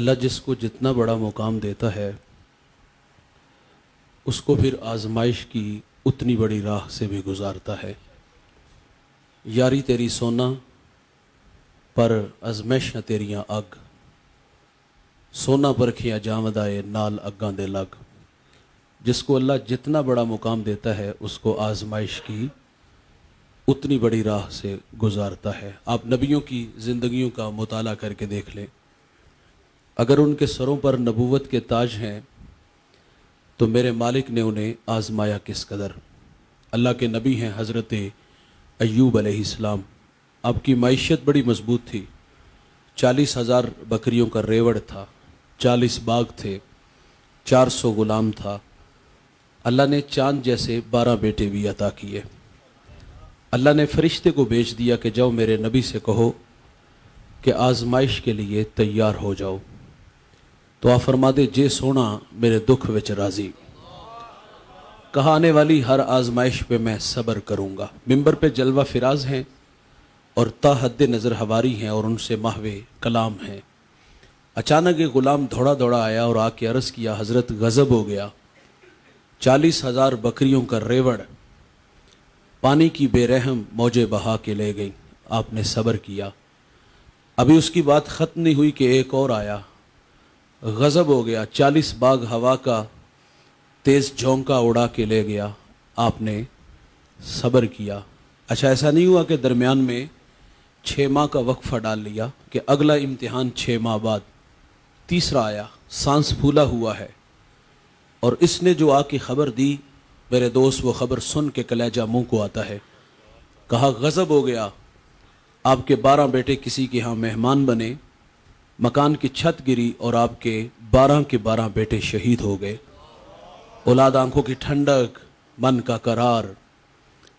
अल्लाह जिसको जितना बड़ा मुकाम देता है उसको फिर आजमाइश की उतनी बड़ी राह से भी गुजारता है। यारी तेरी सोना पर अजमैशां तेरियां अग, सोना परखियां जामदाए नाल अग्गां दे लग। जिसको अल्लाह जितना बड़ा मुकाम देता है उसको आजमाइश की उतनी बड़ी राह से गुजारता है। आप नबियों की ज़िंदगियों का मुताला करके देख लें, अगर उनके सरों पर नबूवत के ताज हैं तो मेरे मालिक ने उन्हें आजमाया किस कदर। अल्लाह के नबी हैं हज़रत अय्यूब अलैहिस्सलाम। आपकी मईशत बड़ी मजबूत थी, 40,000 बकरियों का रेवड़ था, 40 बाग थे, 400 गुलाम था। अल्लाह ने चांद जैसे 12 बेटे भी अता किए। अल्लाह ने फरिश्ते को भेज दिया कि जाओ मेरे नबी से कहो कि आजमाइश के लिए तैयार हो जाओ। तो आप फरमा दे जे सोना मेरे दुख विच राजी, कहा आने वाली हर आजमाइश पे मैं सब्र करूँगा। मिंबर पे जलवा फिराज हैं और ताहद नज़र हवारी हैं और उनसे महवे कलाम हैं। अचानक एक ग़ुलाम दौड़ा दौड़ा आया और आके अर्ज़ किया, हज़रत गज़ब हो गया, 40,000 बकरियों का रेवड़ पानी की बेरहम मौजे बहा के ले गई। आपने सब्र किया। अभी उसकी बात ख़त्म नहीं हुई कि एक और आया, गज़ब हो गया, 40 बाग हवा का तेज़ झोंका उड़ा के ले गया। आपने सब्र किया। अच्छा, ऐसा नहीं हुआ कि दरमियान में 6 माह का वक्फ़ा डाल लिया कि अगला इम्तिहान 6 माह बाद। तीसरा आया, सांस फूला हुआ है और इसने जो आके ख़बर दी, मेरे दोस्त वो ख़बर सुन के कलेजा मुंह को आता है। कहा गज़ब हो गया, आपके 12 बेटे किसी के यहाँ मेहमान बने, मकान की छत गिरी और आपके 12 के 12 बेटे शहीद हो गए। औलाद आंखों की ठंडक, मन का करार।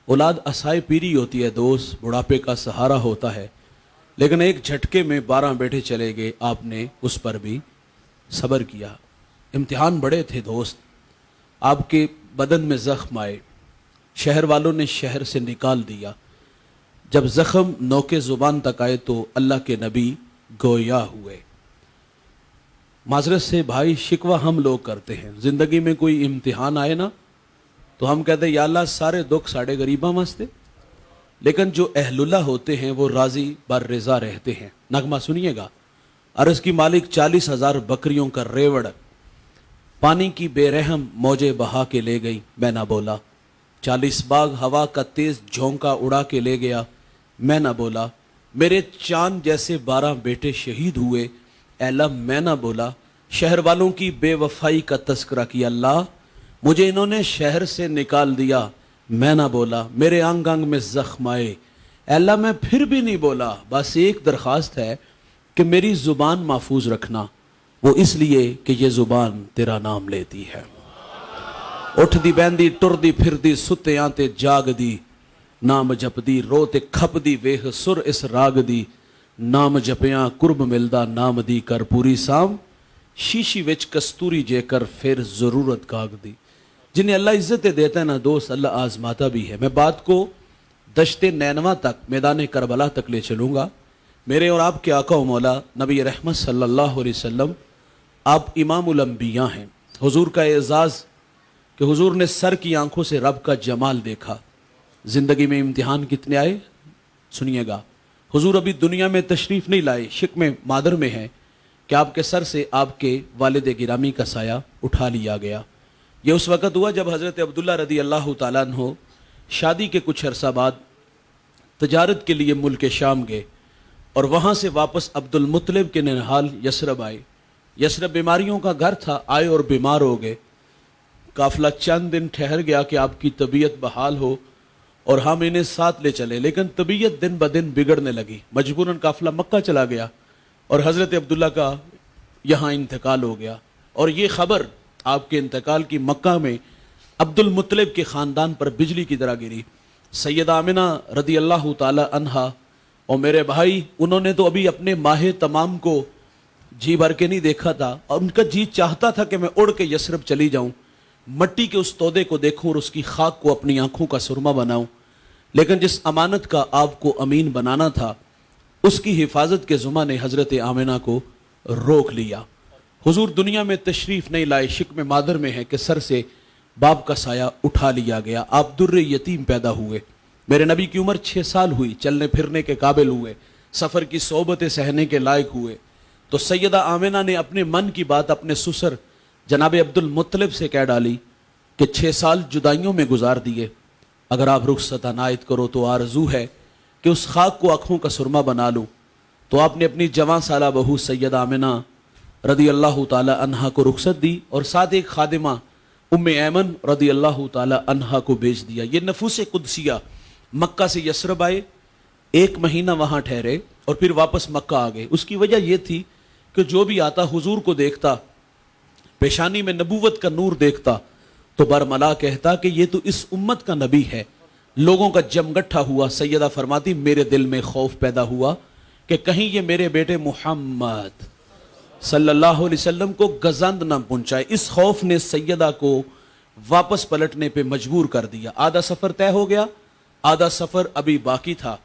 औलाद असाए पीरी होती है दोस्त, बुढ़ापे का सहारा होता है, लेकिन एक झटके में 12 बेटे चले गए। आपने उस पर भी सब्र किया। इम्तिहान बड़े थे दोस्त। आपके बदन में ज़ख्म आए, शहर वालों ने शहर से निकाल दिया। जब ज़ख्म नोके ज़ुबान तक आए तो अल्लाह के नबी गोया हुए। माजरत से भाई शिकवा हम लोग करते हैं, ज़िंदगी में कोई इम्तिहान आए ना तो हम कहते हैं या अल्लाह सारे दुख साढ़े गरीबा मस्ते। लेकिन जो अहलुल्लाह होते हैं वो राज़ी बर रज़ा रहते हैं। नगमा सुनिएगा, अर्ज़ की मालिक 40,000 बकरियों का रेवड़ पानी की बेरहम मौजे बहा के ले गई, मैं ना बोला। 40 बाग हवा का तेज़ झोंका उड़ा के ले गया, मैं ना बोला। मेरे चांद जैसे 12 बेटे शहीद हुए, अल्लाह मैं ना बोला। शहर वालों की बेवफाई का तस्करा किया, अल्लाह मुझे इन्होंने शहर से निकाल दिया, मैं ना बोला। मेरे अंग अंग में जख्म आए, अल्लाह मैं फिर भी नहीं बोला। बस एक दरख्वास्त है कि मेरी ज़ुबान महफूज रखना, वो इसलिए कि ये ज़ुबान तेरा नाम लेती है। उठदी बहंदी टुरदी फिरदी सुत्तियां ते जागदी, नाम जपदी रो ते खपदी वेह सुर इस राग दी। नाम जपियां कुर्ब मिलदा नाम दी कर पूरी साम, शीशी विच कस्तूरी जेकर फिर ज़रूरत काग दी। जिन्हें अल्लाह इज्जत देता है ना दोस्त, अल्लाह आजमाता भी है। मैं बात को दश्ते नैनवा तक, मैदान करबला तक ले चलूँगा। मेरे और आपके आका व मौला नबी रहमत सल्लल्लाहु अलैहि वसल्लम, आप इमामुल अंबिया हैं। हुजूर का एजाज़ कि हुजूर ने सर की आंखों से रब का जमाल देखा। ज़िंदगी में इम्तिहान कितने आए सुनिएगा। हुजूर अभी दुनिया में तशरीफ़ नहीं लाए, शिक्म मादर में है कि आपके सर से आपके वालिद गिरामी का साया उठा लिया गया। ये उस वक़्त हुआ जब हज़रत अब्दुल्ला रदी अल्लाह तआला अन्हु शादी के कुछ अरसा बाद तजारत के लिए मुल्क शाम गए और वहाँ से वापस अब्दुल मुत्तलिब के ननिहाल यसरब आए। यसरब बीमारियों का घर था, आए और बीमार हो गए। काफिला चंद दिन ठहर गया कि आपकी तबीयत बहाल हो और हम इन्हें साथ ले चले, लेकिन तबीयत दिन ब दिन बिगड़ने लगी। मजबूरन काफिला मक्का चला गया और हज़रत अब्दुल्ला का यहाँ इंतकाल हो गया। और ये खबर आपके इंतकाल की मक्का में अब्दुल मुत्तलिब के ख़ानदान पर बिजली की तरह गिरी। सैयदा आमिना रदी अल्लाह ताला अन्हा और मेरे भाई, उन्होंने तो अभी अपने माह तमाम को जी भर के नहीं देखा था और उनका जी चाहता था कि मैं उड़ के यसरब चली जाऊं, मट्टी के उस तोदे को देखूं और उसकी खाक को अपनी आंखों का सुरमा बनाऊं। लेकिन जिस अमानत का आपको अमीन बनाना था, उसकी हिफाजत के जुमा ने हज़रत आमिना को रोक लिया। हुजूर दुनिया में तशरीफ नहीं लाए, शिक्म मादर में है कि सर से बाप का साया उठा लिया गया। आप दुर्र यतीम पैदा हुए। मेरे नबी की उम्र 6 साल हुई, चलने फिरने के काबिल हुए, सफ़र की सोबतें सहने के लायक हुए। तो सैयदा आमिना ने अपने मन की बात अपने ससुर जनाब अब्दुल मुत्तलिब से कह डाली कि 6 साल जुदाइयों में गुजार दिए, अगर आप रुखसत अनायत करो तो आरजू है कि उस खाक को आँखों का सुरमा बना लूँ। तो आपने अपनी जवां साला बहू सैयदा आमिना रदी अल्लाह ताला अन्हा को रुखसत दी और साथ एक खादिमा उम्मे ऐमन रदी अल्लाह ताला अन्हा को भेज दिया। ये नफूस कुदसिया मक्का से यसरब आए, 1 महीना वहां ठहरे और फिर वापस मक्का आ गए। उसकी वजह यह थी कि जो भी आता हुजूर को देखता, पेशानी में नबूवत का नूर देखता, तो बरमला कहता कि ये तो इस उम्मत का नबी है। लोगों का जमगट्ठा हुआ। सैयदा फरमाती मेरे दिल में खौफ पैदा हुआ कि कहीं ये मेरे बेटे मुहम्मद सल्लल्लाहु अलैहि वसल्लम को गजंद न पहुंचाए। इस खौफ ने सैयदा को वापस पलटने पे मजबूर कर दिया। आधा सफर तय हो गया, आधा सफर अभी बाकी था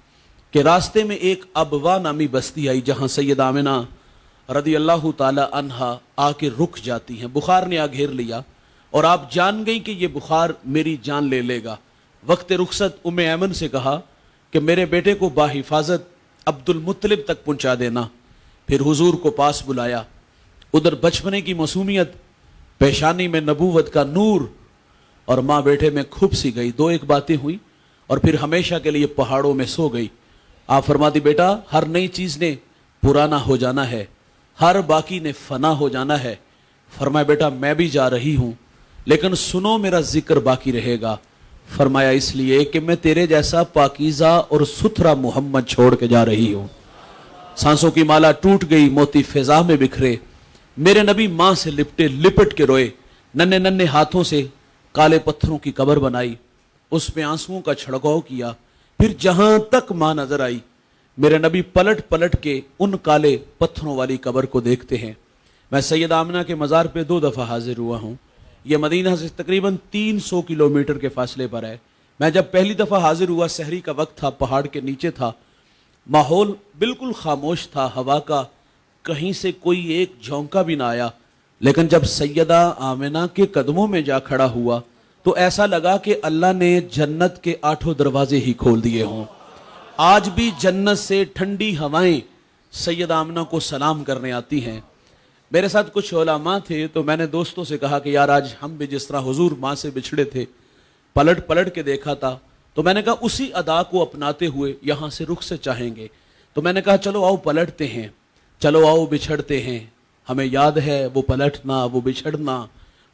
कि रास्ते में एक अबवा नामी बस्ती आई जहां सैयदा आमिना रदी अल्लाह ताला अन्हा आके रुक जाती हैं। बुखार ने आ घेर लिया और आप जान गई कि ये बुखार मेरी जान ले लेगा। वक्त रुखसत उम्मे ऐमन से कहा कि मेरे बेटे को बाहिफाजत अब्दुल मुत्तलिब तक पहुंचा देना। फिर हुजूर को पास बुलाया। उधर बचपने की मासूमियत, पेशानी में नबूवत का नूर और माँ बेटे में खूब सी गई। 2-1 बातें हुई और फिर हमेशा के लिए पहाड़ों में सो गई। आप फरमाती बेटा हर नई चीज ने पुराना हो जाना है, हर बाकी ने फना हो जाना है। फरमाया बेटा मैं भी जा रही हूं लेकिन सुनो मेरा जिक्र बाकी रहेगा। फरमाया इसलिए कि मैं तेरे जैसा पाकीज़ा और सुथरा मोहम्मद छोड़ के जा रही हूं। सांसों की माला टूट गई, मोती फिजा में बिखरे। मेरे नबी मां से लिपटे, लिपट के रोए। नन्हे नन्हे हाथों से काले पत्थरों की कब्र बनाई, उस पे आंसुओं का छिड़काव किया। फिर जहां तक मां नजर आई, मेरे नबी पलट पलट के उन काले पत्थरों वाली कब्र को देखते हैं। मैं सैयदा आमिना के मज़ार पे 2 दफ़ा हाजिर हुआ हूँ। यह मदीना से तकरीबन 300 किलोमीटर के फासले पर है। मैं जब पहली दफ़ा हाजिर हुआ, सहरी का वक्त था, पहाड़ के नीचे था, माहौल बिल्कुल खामोश था, हवा का कहीं से कोई एक झोंका भी ना आया। लेकिन जब सैयदा आमिना के कदमों में जा खड़ा हुआ तो ऐसा लगा कि अल्लाह ने जन्नत के 8 दरवाजे ही खोल दिए हों। आज भी जन्नत से ठंडी हवाएं सैयदा आमिना को सलाम करने आती हैं। मेरे साथ कुछ उलमा थे तो मैंने दोस्तों से कहा कि यार आज हम भी जिस तरह हुजूर माँ से बिछड़े थे, पलट पलट के देखा था, तो मैंने कहा उसी अदा को अपनाते हुए यहाँ से रुख से चाहेंगे। तो मैंने कहा चलो आओ पलटते हैं, चलो आओ बिछड़ते हैं। हमें याद है वो पलटना, वो बिछड़ना,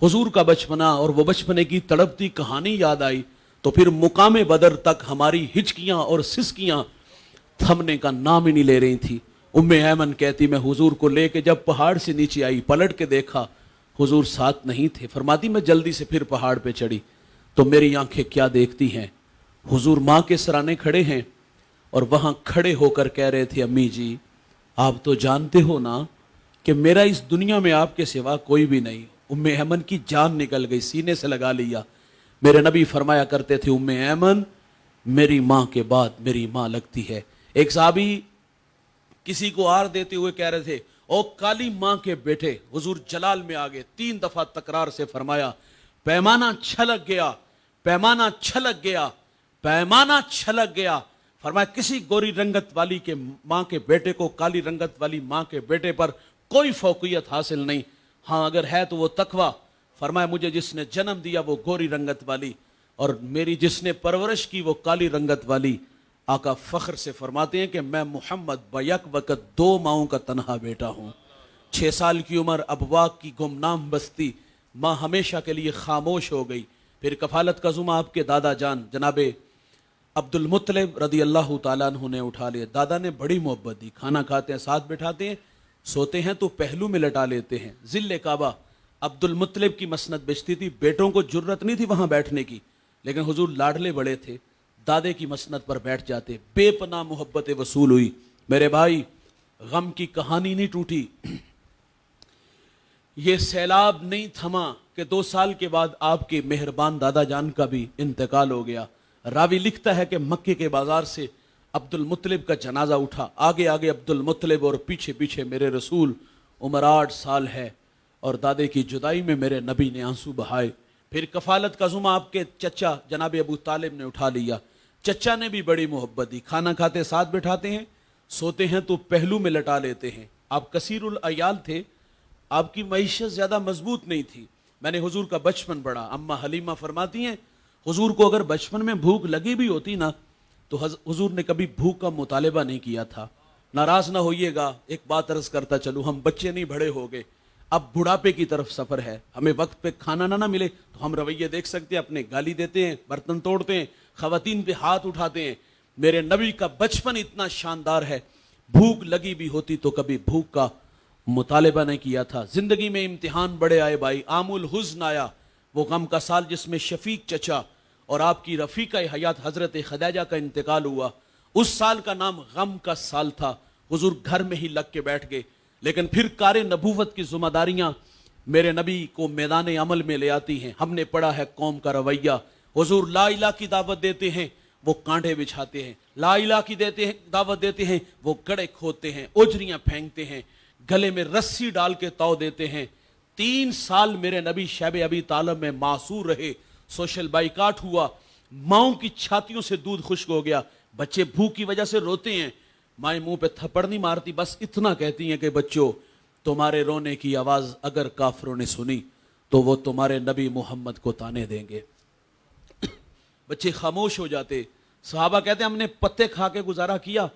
हुजूर का बचपना और वो बचपने की तड़पती कहानी याद आई। तो फिर मुकामे बदर तक हमारी हिचकियां और सिसकियां थमने का नाम ही नहीं ले रही थी। उम्मे ऐमन कहती मैं हुजूर को लेके जब पहाड़ से नीचे आई, पलट के देखा हुजूर साथ नहीं थे। फरमाती मैं जल्दी से फिर पहाड़ पे चढ़ी तो मेरी आंखें क्या देखती हैं, हुजूर माँ के सराने खड़े हैं और वहां खड़े होकर कह रहे थे अम्मी जी आप तो जानते हो ना कि मेरा इस दुनिया में आपके सिवा कोई भी नहीं। उम्मे ऐमन की जान निकल गई, सीने से लगा लिया। मेरे नबी फरमाया करते थे उम्मे ऐमन मेरी माँ के बाद मेरी माँ लगती है। एक साहबी किसी को आर देते हुए कह रहे थे ओ काली माँ के बेटे, हुजूर जलाल में आ गए। 3 दफा तकरार से फरमाया पैमाना छलक गया, पैमाना छलक गया, पैमाना छलक गया। फरमाया किसी गोरी रंगत वाली के माँ के बेटे को काली रंगत वाली माँ के बेटे पर कोई फौकियत हासिल नहीं। हाँ अगर है तो वो तकवा। फरमाया मुझे जिसने जन्म दिया वो गोरी रंगत वाली और मेरी जिसने परवरिश की वो काली रंगत वाली। आका फख्र से फरमाते हैं कि मैं मोहम्मद बयक वक़्त 2 माओं का तनहा बेटा हूँ। 6 साल की उम्र, अबवाक की गुमनाम बस्ती, माँ हमेशा के लिए खामोश हो गई। फिर कफालत का जुम्मा आपके दादा जान जनाबे अब्दुल मुत्तलिब रदी अल्लाह ताला अन्हु ने उठा लिया। दादा ने बड़ी मोहब्बत दी, खाना खाते हैं, साथ बिठाते हैं, सोते हैं तो पहलू में लटा लेते हैं। जिले काबा अब्दुल मुत्तलिब की मसनद बेचती थी, बेटों को जुर्रत नहीं थी वहां बैठने की, लेकिन हुजूर लाडले बड़े थे, दादे की मसनद पर बैठ जाते। बेपनाह मोहब्बत वसूल हुई। मेरे भाई गम की कहानी नहीं टूटी, ये सैलाब नहीं थमा कि 2 साल के बाद आपके मेहरबान दादा जान का भी इंतकाल हो गया। रावी लिखता है कि मक्के के बाजार से अब्दुल मुत्तलिब का जनाजा उठा, आगे आगे अब्दुल मुत्तलिब और पीछे पीछे मेरे रसूल। उम्र 8 साल है, और दादे की जुदाई में मेरे नबी ने आंसू बहाए। फिर कफालत का जुम्मा आपके चचा जनाब अबू तालिब ने उठा लिया। चचा ने भी बड़ी मोहब्बत दी, खाना खाते साथ बिठाते हैं, सोते हैं तो पहलू में लटा लेते हैं। आप कसीरुल अयाल थे, आपकी मईशत ज्यादा मजबूत नहीं थी। मैंने हुजूर का बचपन पढ़ा। अम्मा हलीमा फरमाती हैं हुजूर को अगर बचपन में भूख लगी भी होती ना तो हुजूर ने कभी भूख का मुतालिबा नहीं किया था। नाराज ना होइएगा, एक बात अर्ज करता चलूं, हम बच्चे नहीं बड़े हो गए, अब बुढ़ापे की तरफ सफर है, हमें वक्त पे खाना ना मिले तो हम रवैये देख सकते हैं, अपने गाली देते हैं, बर्तन तोड़ते हैं, खवातीन पे हाथ उठाते हैं। मेरे नबी का बचपन इतना शानदार है, भूख लगी भी होती तो कभी भूख का मुतालिबा नहीं किया था। जिंदगी में इम्तिहान बड़े आए भाई, आमुल हुज्न आया, वो गम का साल जिसमें शफीक चचा और आपकी रफीका हयात हजरत खदीजा का इंतकाल हुआ। उस साल का नाम गम का साल था। हुजूर घर में ही लग के बैठ गए, लेकिन फिर कारे नबूवत की जिम्मेदारियां मेरे नबी को मैदान अमल में ले आती हैं। हमने पढ़ा है कौम का रवैया, हुजूर ला इलाहा की दावत देते हैं, वो कांटे बिछाते हैं, ला इलाहा की दावत देते हैं, वो गड़े खोदते हैं, ओजरियां फेंकते हैं, गले में रस्सी डाल के ताव देते हैं। 3 साल मेरे नबी शैब अबी तालिब में मासूर रहे, सोशल बाइकाट हुआ, माओं की छातियों से दूध खुश्क हो गया, बच्चे भूख की वजह से रोते हैं, माएं मुंह पे थप्पड़ नहीं मारती, बस इतना कहती हैं कि बच्चों तुम्हारे रोने की आवाज अगर काफरों ने सुनी तो वो तुम्हारे नबी मोहम्मद को ताने देंगे। बच्चे खामोश हो जाते। सहाबा कहते हमने पत्ते खा के गुजारा किया,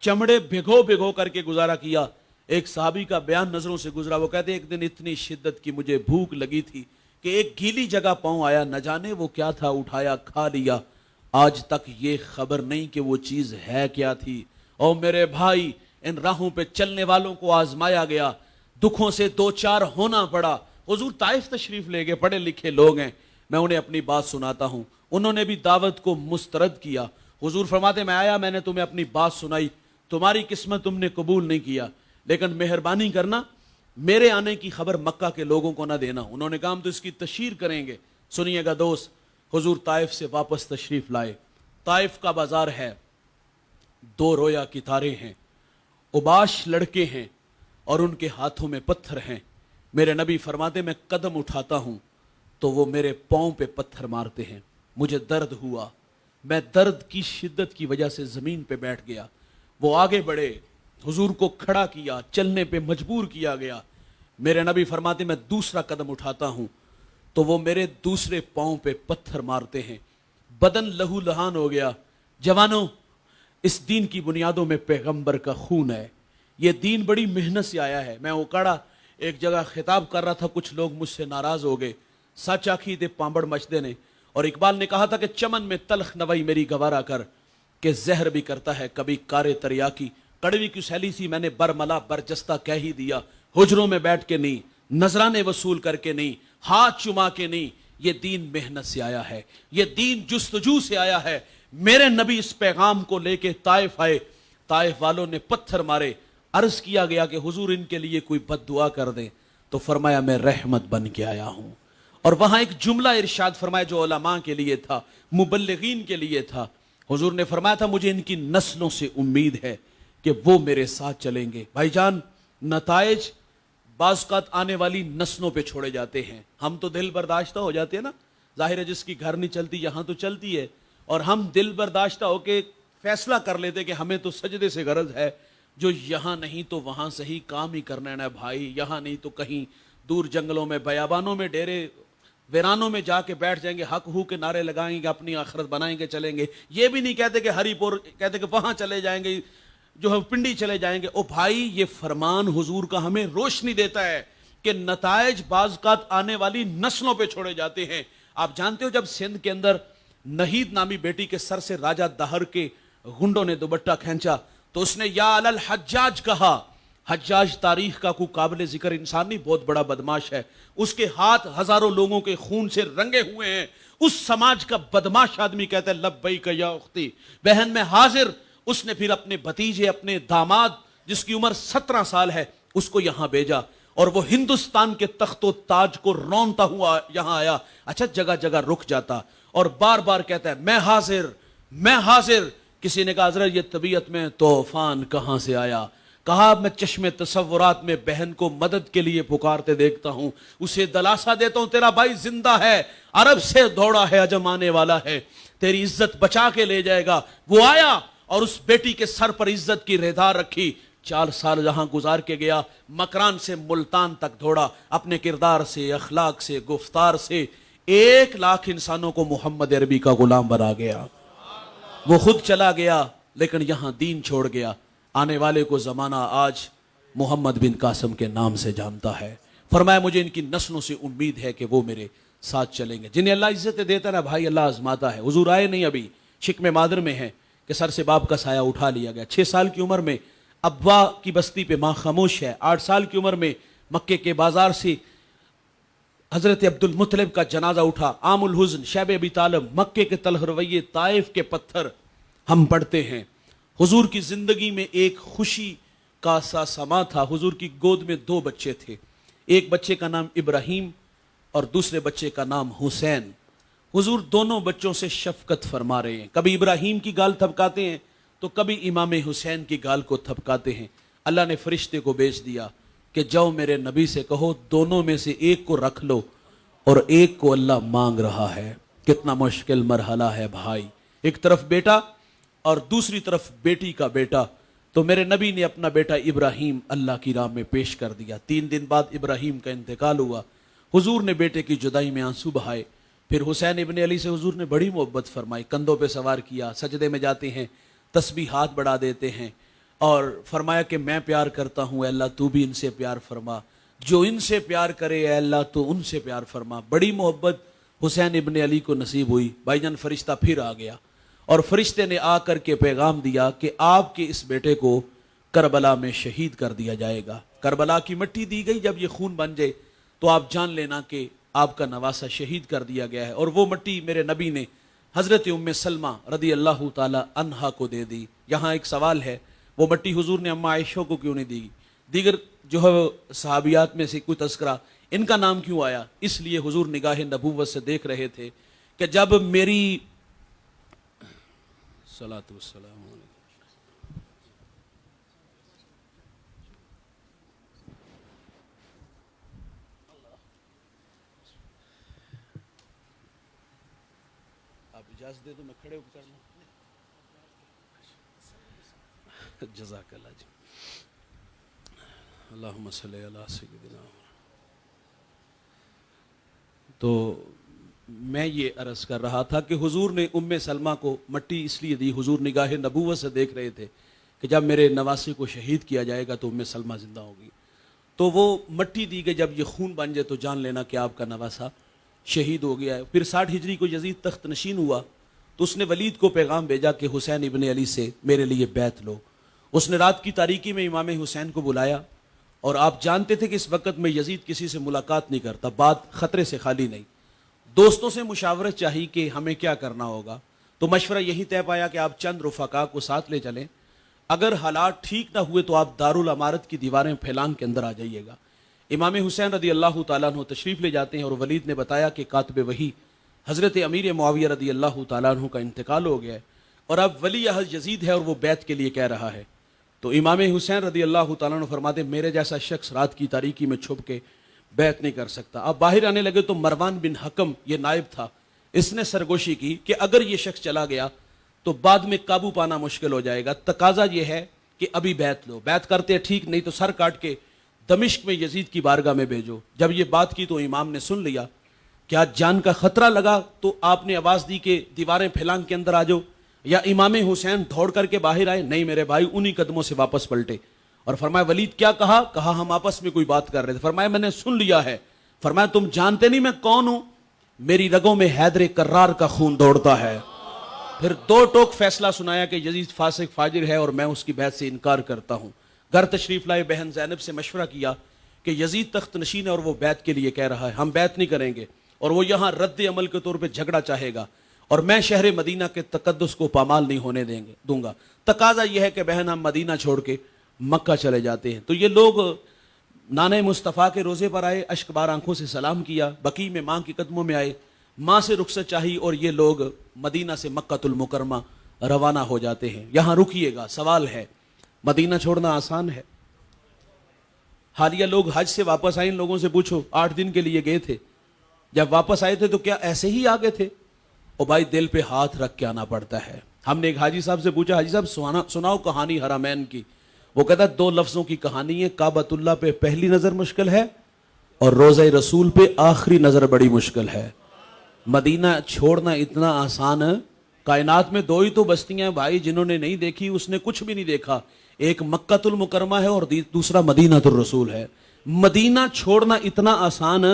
चमड़े भिगो भिगो करके गुजारा किया। एक सहाबी का बयान नजरों से गुजरा, वो कहते एक दिन इतनी शिद्दत की मुझे भूख लगी थी कि एक गीली जगह पांव आया, न जाने वो क्या था, उठाया खा लिया, आज तक ये खबर नहीं कि वो चीज है क्या थी। और मेरे भाई, इन राहों पे चलने वालों को आजमाया गया, दुखों से 2-4 होना पड़ा। हुजूर ताइफ तशरीफ ले गए, पढ़े लिखे लोग हैं, मैं उन्हें अपनी बात सुनाता हूं। उन्होंने भी दावत को मुस्तरद किया। हुजूर फरमाते मैं आया, मैंने तुम्हें अपनी बात सुनाई, तुम्हारी किस्मत तुमने कबूल नहीं किया, लेकिन मेहरबानी करना मेरे आने की खबर मक्का के लोगों को ना देना। उन्होंने कहा हम तो इसकी तशहीर करेंगे। सुनिएगा दोस्त, हुजूर ताइफ से वापस तशरीफ लाए। ताइफ का बाजार है, 2 रोया की तारे हैं, उबाश लड़के हैं और उनके हाथों में पत्थर हैं। मेरे नबी फरमाते मैं कदम उठाता हूं तो वो मेरे पांव पे पत्थर मारते हैं। मुझे दर्द हुआ, मैं दर्द की शिद्दत की वजह से जमीन पे बैठ गया। वो आगे बढ़े, हुजूर को खड़ा किया, चलने पे मजबूर किया गया। मेरे नबी फरमाते मैं दूसरा कदम उठाता हूं तो वो मेरे दूसरे पांव पे पत्थर मारते हैं। बदन लहू लहान हो गया। जवानों, इस दीन की बुनियादों में पैगंबर का खून है। ये दीन बड़ी मेहनत से आया है। मैं उकाड़ा एक जगह खिताब कर रहा था, कुछ लोग मुझसे नाराज हो गए। सच आखी दे पांबड़ मचदे ने। और इकबाल ने कहा था कि चमन में तलख नवई मेरी गवारा कर, के जहर भी करता है कभी कारे तरिया की। कड़वी की सैली सी मैंने बरमला बरजस्ता कह ही दिया, हुजरों में बैठ के नहीं, नजराने वसूल करके नहीं, हाथ चुमा के नहीं। ये दीन मेहनत से आया है, ये दीन जुस्तजू से आया है। मेरे नबी इस पैगाम को लेके ताइफ आए, ताइफ वालों ने पत्थर मारे। अर्ज किया गया कि हुजूर इनके लिए कोई बद्दुआ कर दे, तो फरमाया मैं रहमत बन के आया हूं। और वहां एक जुमला इरशाद फरमाया जो उलमा के लिए था, मुबल्लिगीन के लिए था। हुजूर ने फरमाया था मुझे इनकी नस्लों से उम्मीद है कि वो मेरे साथ चलेंगे। भाईजान, नताइज बाज़ आने वाली नस्लों पे छोड़े जाते हैं। हम तो दिल बर्दाश्ता हो जाते हैं ना, जाहिर है जिसकी घर नहीं चलती यहां तो चलती है, और हम दिल बर्दाश्ता होके फैसला कर लेते कि हमें तो सजदे से गरज है, जो यहां नहीं तो वहां सही काम ही करना है ना भाई, यहां नहीं तो कहीं दूर जंगलों में, बयाबानों में, डेरे वीरानों में जाके बैठ जाएंगे, हक हू के नारे लगाएंगे, अपनी आखिरत बनाएंगे, चलेंगे। ये भी नहीं कहते कि हरिपुर, कहते कि वहां चले जाएंगे, जो है पिंडी चले जाएंगे। ओ भाई, ये फरमान हुजूर का हमें रोशनी देता है कि नताइज बाज़ आने वाली नस्लों पे छोड़े जाते हैं। आप जानते हो जब सिंध के अंदर नहीद नामी बेटी के सर से राजा दहर के गुंडों ने दुपट्टा खींचा तो उसने या अलल हज्जाज कहा। हज्जाज तारीख का कोई काबिल जिक्र इंसान नहीं, बहुत बड़ा बदमाश है। उसके हाथ हजारों लोगों के खून से रंगे हुए हैं। उस समाज का बदमाश आदमी कहता है लब्बैक या उख्ती, बहन में हाजिर। उसने फिर अपने भतीजे, अपने दामाद जिसकी उम्र 17 साल है, उसको यहां भेजा और वो हिंदुस्तान के तख्तो ताज को रौनता हुआ यहां आया। अच्छा, जगह जगह रुक जाता और बार बार कहता है मैं हाजिर, मैं हाजिर। किसी ने कहा हजरत ये तबीयत में तूफान कहां से आया? کہا میں چشم تصورات میں بہن کو مدد کے لیے پکارتے دیکھتا ہوں، اسے دلاسا دیتا ہوں تیرا بھائی زندہ ہے، عرب سے دوڑا ہے، عجم آنے والا ہے، تیری عزت بچا کے لے جائے گا۔ وہ آیا اور اس بیٹی کے سر پر عزت کی ریدار رکھی، 4 سال جہاں گزار کے گیا، مکران سے ملتان تک دوڑا، اپنے کردار سے، اخلاق سے، گفتار سے 1 لاکھ انسانوں کو محمد عربی کا غلام بنا گیا۔ وہ خود چلا گیا لیکن یہاں دین چھوڑ گیا۔ آنے والے کو زمانہ آج محمد بن قاسم کے نام سے جانتا ہے۔ فرمایا مجھے ان کی نسلوں سے امید ہے کہ وہ میرے ساتھ چلیں گے۔ جنہیں اللہ عزتیں دیتا ہے نا بھائی، اللہ آزماتا ہے۔ حضور آئے نہیں ابھی، شکم مادر میں ہیں کہ سر سے باپ کا سایہ اٹھا لیا گیا۔ 6 سال کی عمر میں ابا کی بستی پہ ماں خاموش ہے۔ 8 سال کی عمر میں مکے کے بازار سے حضرت عبد المطلب کا جنازہ اٹھا۔ عام الحزن شیب ابی طالب، مکے کے تلخ رویے، طائف کے پتھر ہم پڑھتے ہیں۔ حضور کی زندگی میں ایک خوشی کا سا سما تھا۔ حضور کی گود میں 2 بچے تھے، ایک بچے کا نام ابراہیم اور دوسرے بچے کا نام حسین۔ حضور دونوں بچوں سے شفقت فرما رہے ہیں، کبھی ابراہیم کی گال تھپکاتے ہیں تو کبھی امام حسین کی گال کو تھپکاتے ہیں۔ اللہ نے فرشتے کو بھیج دیا کہ جاؤ میرے نبی سے کہو دونوں میں سے ایک کو رکھ لو اور ایک کو اللہ مانگ رہا ہے۔ کتنا مشکل مرحلہ ہے بھائی، ایک طرف بیٹا اور دوسری طرف بیٹی کا بیٹا۔ تو میرے نبی نے اپنا بیٹا ابراہیم اللہ کی راہ میں پیش کر دیا۔ 3 دن بعد ابراہیم کا انتقال ہوا۔ حضور نے بیٹے کی جدائی میں آنسو بہائے۔ پھر حسین ابن علی سے حضور نے بڑی محبت فرمائی، کندھوں پہ سوار کیا، سجدے میں جاتے ہیں، تسبیحات بڑھا دیتے ہیں اور فرمایا کہ میں پیار کرتا ہوں، اے اللہ تو بھی ان سے پیار فرما، جو ان سے پیار کرے اے اللہ تو ان سے پیار فرما۔ بڑی محبت حسین ابن علی کو نصیب ہوئی۔ بھائی جان فرشتہ پھر آ گیا اور فرشتے نے آ کر کے پیغام دیا کہ آپ کے اس بیٹے کو کربلا میں شہید کر دیا جائے گا۔ کربلا کی مٹی دی گئی، جب یہ خون بن جائے تو آپ جان لینا کہ آپ کا نواسہ شہید کر دیا گیا ہے۔ اور وہ مٹی میرے نبی نے حضرت ام سلمہ رضی اللہ تعالی عنہا کو دے دی۔ یہاں ایک سوال ہے، وہ مٹی حضور نے اماں عائشہ کو کیوں نہیں دی؟ دیگر جو ہے صحابیات میں سے کوئی تذکرہ، ان کا نام کیوں آیا؟ اس لیے حضور نگاہ نبوت سے دیکھ رہے تھے کہ جب میری صلاۃ والسلام علیکم آپ اجازت دے دو میں کھڑے ہو کر لوں۔ جزاک اللہ جی، اللہم صلی علی سیدنا۔ تو میں یہ عرض کر رہا تھا کہ حضور نے ام سلمہ کو مٹی اس لیے دی، حضور نگاہ نبوت سے دیکھ رہے تھے کہ جب میرے نواسے کو شہید کیا جائے گا تو ام سلمہ زندہ ہوگی۔ تو وہ مٹی دی گئی، جب یہ خون بن جائے تو جان لینا کہ آپ کا نواسا شہید ہو گیا ہے۔ پھر 60 ہجری کو یزید تخت نشین ہوا تو اس نے ولید کو پیغام بھیجا کہ حسین ابن علی سے میرے لیے بیعت لو۔ اس نے رات کی تاریکی میں امام حسین کو بلایا اور آپ جانتے تھے کہ اس وقت میں یزید کسی سے ملاقات نہیں کرتا، بات خطرے سے خالی نہیں۔ دوستوں سے مشاورت چاہیے کہ ہمیں کیا کرنا ہوگا، تو مشورہ یہی طے پایا کہ آپ چند رفقا کو ساتھ لے چلیں، اگر حالات ٹھیک نہ ہوئے تو آپ دارالعمارت کی دیواریں پھیلان کے اندر آ جائیے گا۔ امام حسین رضی اللہ تعالیٰ عنہ تشریف لے جاتے ہیں اور ولید نے بتایا کہ کاتب وحی حضرت امیر معاویہ رضی اللہ تعالیٰ عنہ کا انتقال ہو گیا ہے اور اب ولی عہد یزید ہے اور وہ بیعت کے لیے کہہ رہا ہے۔ تو امام حسین رضی اللہ تعالیٰ عنہ فرماتے میرے جیسا شخص رات کی تاریکی میں چھپ کے بیعت نہیں کر سکتا۔ اب باہر آنے لگے تو مروان بن حکم یہ نائب تھا، اس نے سرگوشی کی کہ اگر یہ شخص چلا گیا تو بعد میں قابو پانا مشکل ہو جائے گا، تقاضا یہ ہے کہ ابھی بیعت لو، بیعت کرتے ٹھیک نہیں تو سر کاٹ کے دمشق میں یزید کی بارگاہ میں بھیجو۔ جب یہ بات کی تو امام نے سن لیا کہ آج جان کا خطرہ لگا، تو آپ نے آواز دی کہ دیواریں پھیلان کے اندر آ جاؤ، یا امام حسین دوڑ کر کے باہر آئے؟ نہیں میرے بھائی انہی قدموں سے واپس پلٹے اور فرمایا ولید کیا کہا؟ کہا ہم آپس میں کوئی بات کر رہے تھے۔ فرمایا میں نے سن لیا ہے۔ فرمایا تم جانتے نہیں میں کون ہوں؟ میری رگوں میں حیدر کرار کا خون دوڑتا ہے۔ پھر 2 ٹوک فیصلہ سنایا کہ یزید فاسق فاجر ہے اور میں اس کی بیعت سے انکار کرتا ہوں۔ گھر تشریف لائے، بہن زینب سے مشورہ کیا کہ یزید تخت نشین ہے اور وہ بیعت کے لیے کہہ رہا ہے، ہم بیعت نہیں کریں گے اور وہ یہاں رد عمل کے طور پہ جھگڑا چاہے گا اور میں شہر مدینہ کے تقدس کو پامال نہیں ہونے دوں گا۔ تقاضا یہ ہے کہ بہن ہم مدینہ چھوڑ کے مکہ چلے جاتے ہیں۔ تو یہ لوگ نانے مصطفیٰ کے روزے پر آئے، اشک بار آنکھوں سے سلام کیا، بقیع میں ماں کے قدموں میں آئے، ماں سے رخصت چاہی اور یہ لوگ مدینہ سے مکہ المکرمہ روانہ ہو جاتے ہیں۔ یہاں رکیے گا، سوال ہے مدینہ چھوڑنا آسان ہے؟ حالیہ لوگ حج سے واپس آئے، ان لوگوں سے پوچھو 8 دن کے لیے گئے تھے، جب واپس آئے تھے تو کیا ایسے ہی آگے تھے؟ اور بھائی دل پہ ہاتھ رکھ کے آنا پڑتا ہے۔ ہم نے ایک حاجی صاحب سے پوچھا، حاجی صاحب سناؤ کہانی حرمین کی۔ وہ کہتا 2 لفظوں کی کہانی ہے، کعبۃ اللہ پہ پہلی نظر مشکل ہے اور روضہ رسول پہ آخری نظر بڑی مشکل ہے۔ مدینہ چھوڑنا اتنا آسان ہے، کائنات میں 2 ہی تو بستیاں ہیں بھائی، جنہوں نے نہیں دیکھی اس نے کچھ بھی نہیں دیکھا، ایک مکہ المکرمہ ہے اور دوسرا مدینہ الرسول ہے۔ مدینہ چھوڑنا اتنا آسان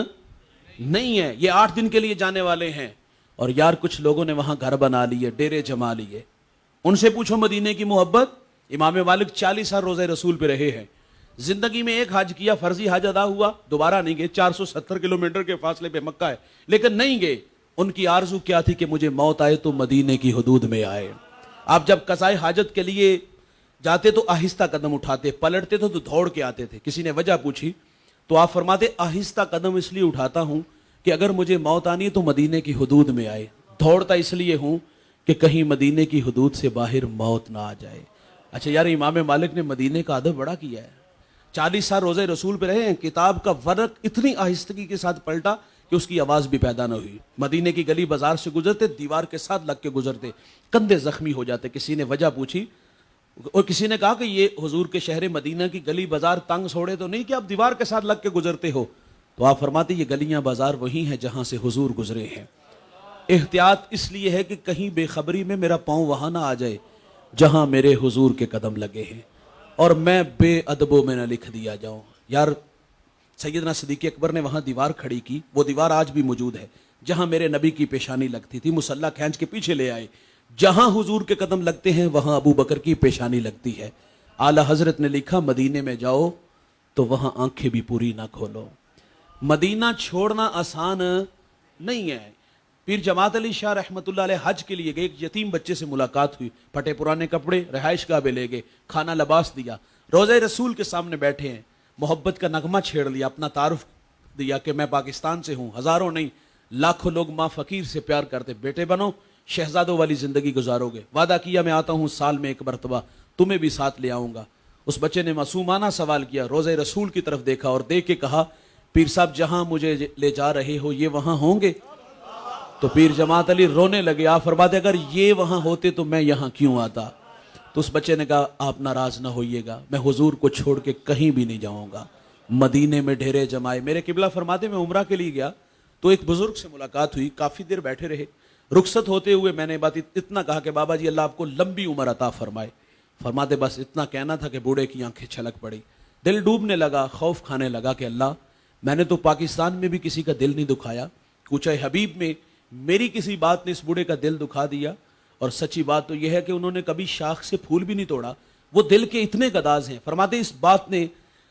نہیں ہے، یہ 8 دن کے لیے جانے والے ہیں، اور یار کچھ لوگوں نے وہاں گھر بنا لیے، ڈیرے جما لیے۔ ان سے پوچھو مدینے کی محبت۔ امام مالک 40 سال روزہ رسول پہ رہے ہیں، زندگی میں ایک حج کیا، فرضی حج ادا ہوا، دوبارہ نہیں گئے۔ 470 کلومیٹر کے فاصلے پہ مکہ ہے لیکن نہیں گئے۔ ان کی آرزو کیا تھی کہ مجھے موت آئے تو مدینے کی حدود میں آئے۔ آپ جب قضائے حاجت کے لیے جاتے تو آہستہ قدم اٹھاتے، پلٹتے تو دوڑ کے آتے تھے۔ کسی نے وجہ پوچھی تو آپ فرماتے آہستہ قدم اس لیے اٹھاتا ہوں کہ اگر مجھے موت آنی ہے تو مدینے کی حدود میں آئے، دوڑتا اس لیے ہوں کہ کہیں مدینے کی حدود سے باہر موت نہ آ جائے۔ اچھا یار، امام مالک نے مدینے کا ادب بڑا کیا ہے، 40 سال روزہ رسول پہ رہے ہیں، کتاب کا ورق اتنی آہستگی کے ساتھ پلٹا کہ اس کی آواز بھی پیدا نہ ہوئی۔ مدینے کی گلی بازار سے گزرتے، دیوار کے ساتھ لگ کے گزرتے، کندھے زخمی ہو جاتے۔ کسی نے وجہ پوچھی اور کسی نے کہا کہ یہ حضور کے شہر مدینہ کی گلی بازار تنگ سوڑے تو نہیں کہ آپ دیوار کے ساتھ لگ کے گزرتے ہو؟ تو آپ فرماتے یہ گلیاں بازار وہی ہیں جہاں سے حضور گزرے ہیں۔ احتیاط اس لیے ہے کہ کہیں بے خبری میں میرا پاؤں وہاں نہ آ جائے جہاں میرے حضور کے قدم لگے ہیں، اور میں بے ادبوں میں نہ لکھ دیا جاؤں۔ یار سیدنا صدیق اکبر نے وہاں دیوار کھڑی کی، وہ دیوار آج بھی موجود ہے جہاں میرے نبی کی پیشانی لگتی تھی، مصلی کھینچ کے پیچھے لے آئے، جہاں حضور کے قدم لگتے ہیں وہاں ابو بکر کی پیشانی لگتی ہے۔ اعلیٰ حضرت نے لکھا مدینے میں جاؤ تو وہاں آنکھیں بھی پوری نہ کھولو۔ مدینہ چھوڑنا آسان نہیں ہے۔ پیر جماعت علی شاہ رحمۃ اللہ علیہ حج کے لیے گئے، ایک یتیم بچے سے ملاقات ہوئی، پھٹے پرانے کپڑے، رہائش گاہ پہ لے گئے، کھانا لباس دیا، روضہ رسول کے سامنے بیٹھے ہیں، محبت کا نغمہ چھیڑ لیا، اپنا تعارف دیا کہ میں پاکستان سے ہوں، ہزاروں نہیں لاکھوں لوگ ماں فقیر سے پیار کرتے، بیٹے بنو، شہزادوں والی زندگی گزارو گے، وعدہ کیا میں آتا ہوں سال میں 1 مرتبہ، تمہیں بھی ساتھ لے آؤں گا۔ اس بچے نے معصومانہ سوال کیا، روضہ رسول کی طرف دیکھا اور دیکھ کے کہا پیر صاحب جہاں مجھے لے جا رہے ہو یہ وہاں ہوں گے؟ تو پیر جماعت علی رونے لگے، آپ فرماتے اگر یہ وہاں ہوتے تو میں یہاں کیوں آتا؟ تو اس بچے نے کہا آپ ناراض نہ ہوئیے گا، میں حضور کو چھوڑ کے کہیں بھی نہیں جاؤں گا۔ مدینے میں ڈھیرے جمائے۔ میرے قبلہ فرماتے میں عمرہ کے لیے گیا تو ایک بزرگ سے ملاقات ہوئی، کافی دیر بیٹھے رہے، رخصت ہوتے ہوئے میں نے بات اتنا کہا کہ بابا جی اللہ آپ کو لمبی عمر عطا فرمائے۔ فرماتے بس اتنا کہنا تھا کہ بوڑھے کی آنکھیں چھلک پڑی، دل ڈوبنے لگا، خوف کھانے لگا کہ اللہ میں نے تو پاکستان میں بھی کسی کا دل نہیں دکھایا، کوچہ حبیب میں میری کسی بات نے اس بوڑھے کا دل دکھا دیا، اور سچی بات تو یہ ہے کہ انہوں نے کبھی شاخ سے پھول بھی نہیں توڑا، وہ دل کے اتنے گداز ہیں۔ فرماتے اس بات نے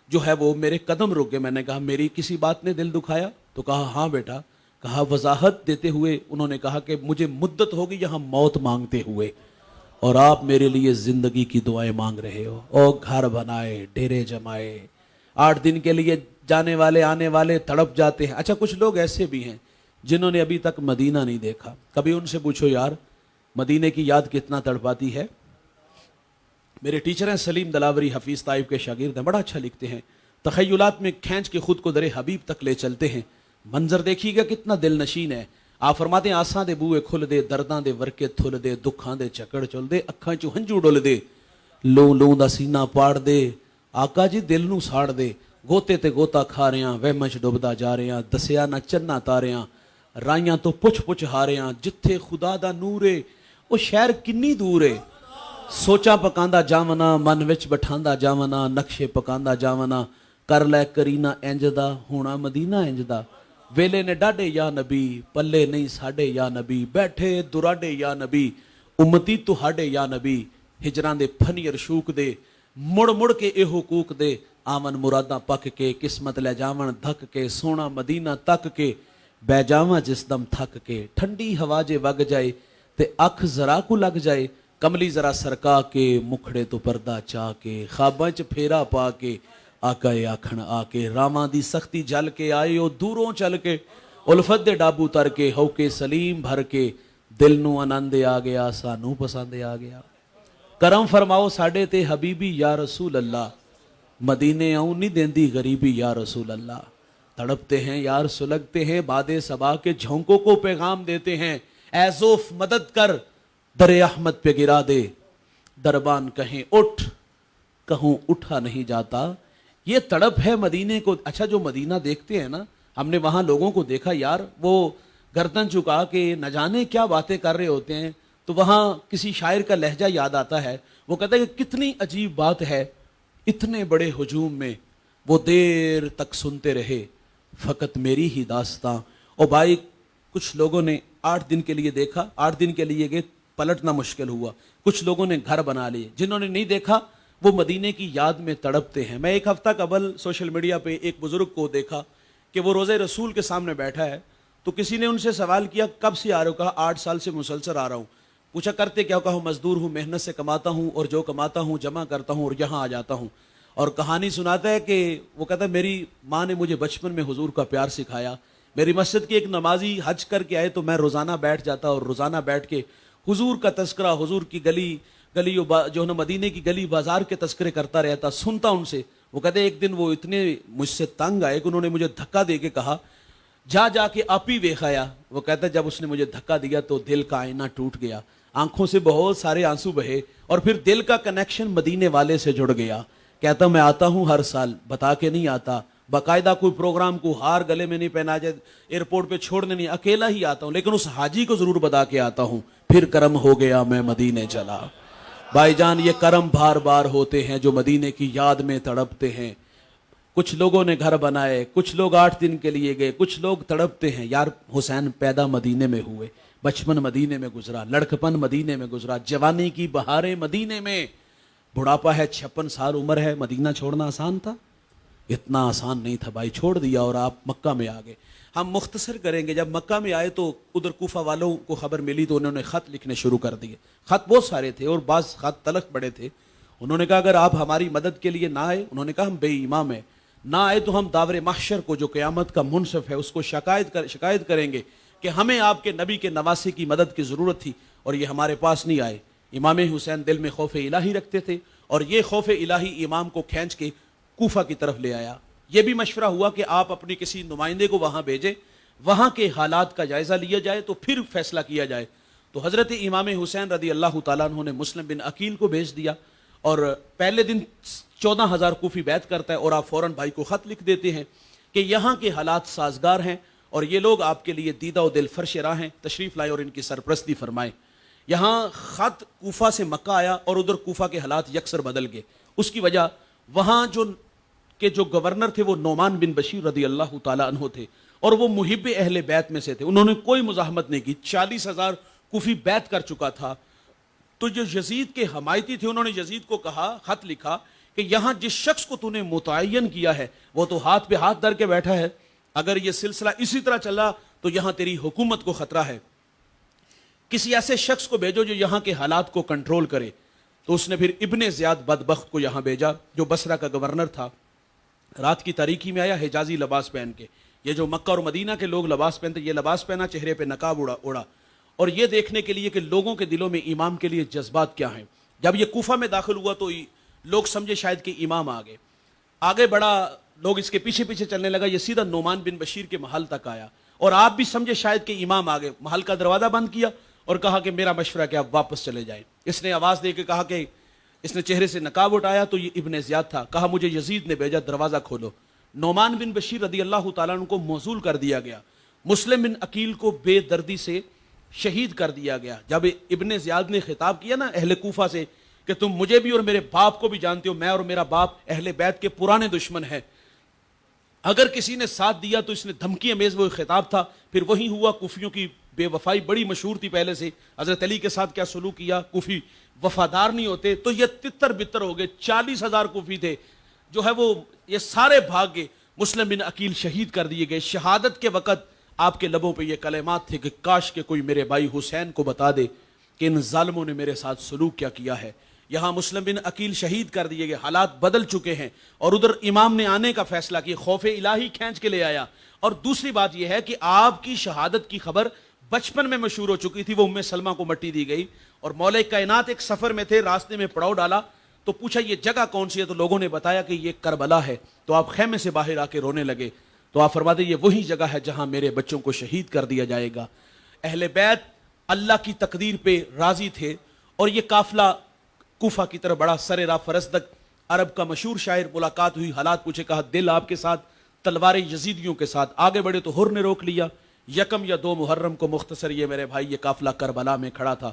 جو ہے وہ میرے قدم رک گئے۔ میں نے کہا میری کسی بات نے دل دکھایا؟ تو کہا ہاں بیٹا۔ کہا وضاحت دیتے ہوئے انہوں نے کہا کہ مجھے مدت ہوگی یہاں موت مانگتے ہوئے، اور آپ میرے لیے زندگی کی دعائیں مانگ رہے ہو۔ او گھر بنائے، ڈیرے جمائے، 8 دن کے لیے جانے والے آنے والے تڑپ جاتے ہیں۔ اچھا کچھ لوگ ایسے بھی ہیں جنہوں نے ابھی تک مدینہ نہیں دیکھا، کبھی ان سے پوچھو یار مدینے کی یاد کتنا تڑپاتی ہے۔ میرے ٹیچر ہیں سلیم دلاوری، حفیظ طائف کے شاگرد ہیں، بڑا اچھا لکھتے ہیں، تخیلات میں کھینچ کے خود کو در حبیب تک لے چلتے ہیں، منظر دیکھیے گا کتنا دل نشین ہے۔ آپ فرماتے ہیں آساں دے بوئے کھل دے، درداں دے ورکے تھل دے، دکھاں دے چکڑ چل دے، اکھاں چوں ہنجو ڈل دے، لوں لوں دا سینہ پاڑ دے، آقا جی دل نو ساڑ دے، گوتے تے گوتا کھا رہیاں، وہمچ ڈبدا جا رہیاں، دسیا نہ چننا تاریاں، رائیاں تو پچھ پچھ ہاریاں، جتھے خدا دا نور ہے او شہر کنی دور ہے، سوچا پکاندا جاونا، من وچ بٹھاندا جاونا، نقشے پکاندا جاونا، کر لے کرینا انج دا، ہونا مدینہ انج دا، ویلے نے ڈاڈے یا نبی، پلے نہیں ساڈے یا نبی، بیٹھے دراڈے یا نبی، امتی تہاڈے یا نبی، ہجران دے پھنیر شوک دے، مڑ مڑ کے اے حقوق دے، آمن مراداں پک کے، قسمت لے جاون دھک کے، سونا مدینہ تک کے، بہ جاواں جس دم تھک کے، ٹھنڈی ہوا جے وگ جائے تے اکھ ذرا کو لگ جائے، کملی ذرا سرکا کے، مکھڑے تو پردہ چا کے، خواباں چ پھیرا پا کے، آقا آکھن آ کے، راواں دی سختی جل کے آئے او دوروں چل کے، الفت دے ڈابو تر کے، ہو کے سلیم بھر کے، دل نو آنند آ گیا، سانو پسند آ گیا، کرم فرماؤ ساڈے تے حبیبی یا رسول اللہ، मदीने आऊं नहीं देंदी गरीबी या रसूल अल्लाह। तड़पते हैं यार सुलगते हैं, बादे सबा के झोंकों को पैगाम देते हैं। ऐज़ोफ मदद कर दरे अहमद पे गिरा दे, दरबान कहें उठ, कहूं उठा नहीं जाता। ये तड़प है मदीने को। अच्छा, जो मदीना देखते हैं ना, हमने वहां लोगों को देखा यार, वो गर्दन झुका के न जाने क्या बातें कर रहे होते हैं। तो वहां किसी शायर का लहजा याद आता है, वो कहता है कि कितनी अजीब बात है, इतने बड़े हुजूम में वो देर तक सुनते रहे फकत मेरी ही दास्तां। और भाई कुछ लोगों ने 8 दिन के लिए देखा, 8 दिन के लिए गए, पलटना मुश्किल हुआ। कुछ लोगों ने घर बना लिए, जिन्होंने नहीं देखा वो मदीने की याद में तड़पते हैं। मैं 1 हफ्ता कबल सोशल मीडिया पे एक बुजुर्ग को देखा कि वो रोज़े रसूल के सामने बैठा है। तो किसी ने उनसे सवाल किया कब से आ रहे हो? कहा 8 साल से मुसलसल आ रहा हूँ। पूछा करते क्या? कहा मजदूर हूँ, मेहनत से कमाता हूँ और जो कमाता हूँ जमा करता हूँ और यहाँ आ जाता हूँ। और कहानी सुनाता है कि वो कहता है मेरी माँ ने मुझे बचपन में हुजूर का प्यार सिखाया। मेरी मस्जिद की एक नमाजी हज करके आए तो मैं रोज़ाना बैठ जाता और रोज़ाना बैठ के हुजूर का तस्करा, हुजूर की गली जो है ना मदीने की गली बाजार के तस्करे करता रहता, सुनता उनसे। वो कहते एक दिन वो इतने मुझसे तंग आए कि उन्होंने मुझे धक्का दे के कहा जा जाके आप ही वेखाया। वो कहता जब उसने मुझे धक्का दिया तो दिल का आईना टूट गया, आंखों से बहुत सारे आंसू बहे और फिर दिल का कनेक्शन मदीने वाले से जुड़ गया। कहता मैं आता हूँ हर साल, बता के नहीं आता, बाकायदा कोई प्रोग्राम को हार गले में नहीं पहना जाए, एयरपोर्ट पे छोड़ने नहीं, अकेला ही आता हूँ, लेकिन उस हाजी को जरूर बता के आता हूँ फिर करम हो गया मैं मदीने चला। भाईजान ये करम बार बार होते हैं जो मदीने की याद में तड़पते हैं। कुछ लोगों ने घर बनाए, कुछ लोग 8 दिन के लिए गए, कुछ लोग तड़पते हैं यार हुसैन पैदा मदीने में हुए, बचपन मदीने में गुजरा, लड़कपन मदीने में गुजरा, जवानी की बहारें मदीने में, बुढ़ापा है 56 साल उम्र है। मदीना छोड़ना आसान था? इतना आसान नहीं था भाई, छोड़ दिया और आप मक्का में आ गए। हम मुख्तसर करेंगे, जब मक्का में आए तो उधर कूफा वालों को खबर मिली तो उन्होंने ख़त लिखने शुरू कर दिए। ख़त बहुत सारे थे और बाज़ ख़त तलख बड़े थे। उन्होंने कहा अगर आप हमारी मदद के लिए ना आए, उन्होंने कहा हम बेईमान हैं, ना आए तो हम दावरे महशर को जो क़यामत का मुनसिफ है उसको शिकायत करेंगे कि हमें आपके नबी के नवासे की मदद की ज़रूरत थी और ये हमारे पास नहीं आए। इमाम हुसैन दिल में खौफ इलाही रखते थे और ये खौफ इलाही इमाम को खींच के कूफा की तरफ ले आया। ये भी मशवरा हुआ कि आप अपने किसी नुमाइंदे को वहां भेजें, वहां के हालात का जायजा लिया जाए तो फिर फैसला किया जाए। तो हजरत इमाम हुसैन रदी अल्लाह ताला अन्हु ने मुस्लिम बिन अकील को भेज दिया और पहले दिन 14,000 कूफी बैत करता है और आप फौरन भाई को खत लिख देते हैं कि यहाँ के हालात साजगार हैं और ये लोग आपके लिए दीदा व दिल फर्श राह हैं, तशरीफ लाएं और इनकी सरपरस्ती फरमाएं। यहाँ खत कूफा से मक्का आया और उधर कूफा के हालात यकसर बदल गए। उसकी वजह वहाँ जो गवर्नर थे वो नोमान बिन बशीर रदी अल्लाह ताला अन्हु थे और वो मुहिब अहले बैत में से थे। उन्होंने कोई मुजाहमत नहीं की, 40,000 कूफी बैत कर चुका था। तो जो यजीद के हमायती थे उन्होंने यजीद को कहा, खत लिखा कि यहाँ जिस शख्स को तूने मुतय्यन किया है वो तो हाथ पे हाथ धर के बैठा है, अगर ये सिलसिला इसी तरह चला तो यहाँ तेरी हुकूमत को खतरा है, किसी ऐसे शख्स को भेजो जो यहाँ के हालात को कंट्रोल करे। तो उसने फिर इब्ने ज़ियाद बदबख्त को यहाँ भेजा जो बसरा का गवर्नर था। रात की तारीकी में आया हिजाजी लिबास पहन के, ये जो मक्का और मदीना के लोग लिबास पहनते, ये लिबास पहना, चेहरे पे नकाब उड़ा और ये देखने के लिए कि लोगों के दिलों में इमाम के लिए जज्बात क्या हैं। जब ये कूफा में दाखिल हुआ तो लोग समझे शायद कि इमाम आगे बढ़ा, लोग इसके पीछे पीछे चलने लगा, ये सीधा नोमान बिन बशीर के महल तक आया और आप भी समझे शायद कि इमाम आ गए। महल का दरवाजा बंद किया और कहा कि मेरा मशवरा कि आप वापस चले जाएं। इसने आवाज दे के कहा कि इसने चेहरे से नकाब उठाया तो ये इब्ने ज़ियाद था, कहा मुझे यजीद ने भेजा, दरवाजा खोलो। नोमान बिन बशीर रदी अल्लाह ताला अन्हु को मौसूल कर दिया गया। मुस्लिम बिन अकील को बेदर्दी से शहीद कर दिया गया। जब इब्ने ज़ियाद ने खिताब किया ना अहले कूफा से कि तुम मुझे भी और मेरे बाप को भी जानते हो, मैं और मेरा बाप अहले बैत के पुराने दुश्मन है, अगर किसी ने साथ दिया तो इसने धमकी अमेज वो खिताब था। फिर वही हुआ, कुफियों की बेवफाई बड़ी मशहूर थी पहले से, हजरत अली के साथ क्या सलूक किया, कुफी वफादार नहीं होते तो ये तितर बितर हो गए। 40,000 कुफी थे जो है वो ये सारे भाग गए, मुस्लिम बिन अकील शहीद कर दिए गए। शहादत के वक़्त आपके लबों पे ये कलेमात थे कि काश के कोई मेरे भाई हुसैन को बता दे कि इन जालिमों ने मेरे साथ सलूक क्या किया है। यहाँ मुस्लिम बिन अकील शहीद कर दिए गए, हालात बदल चुके हैं और उधर इमाम ने आने का फैसला किया, खौफे इलाही खींच के ले आया। और दूसरी बात यह है कि आपकी शहादत की खबर बचपन में मशहूर हो चुकी थी, वो उम्मे सलमा को मट्टी दी गई और मौला कायनात एक सफर में थे, रास्ते में पड़ाव डाला تو پوچھا یہ جگہ کون سی ہے؟ تو لوگوں نے بتایا کہ یہ کربلا ہے. تو آپ خیمے سے باہر آ کے رونے لگے. تو آپ فرماتے یہ وہی جگہ ہے جہاں میرے بچوں کو شہید کر دیا جائے گا. اہل بیت اللہ کی تقدیر پہ راضی تھے. اور یہ قافلہ کوفہ کی طرف بڑا. سر راہ فرزدق عرب کا مشہور شاعر، ملاقات ہوئی، حالات پوچھے، کہا دل آپ کے ساتھ، تلوار یزیدیوں کے ساتھ. آگے بڑھے تو ہر نے روک لیا. 1 یا 2 محرم کو مختصر یہ میرے بھائی یہ قافلہ کربلا میں کھڑا تھا.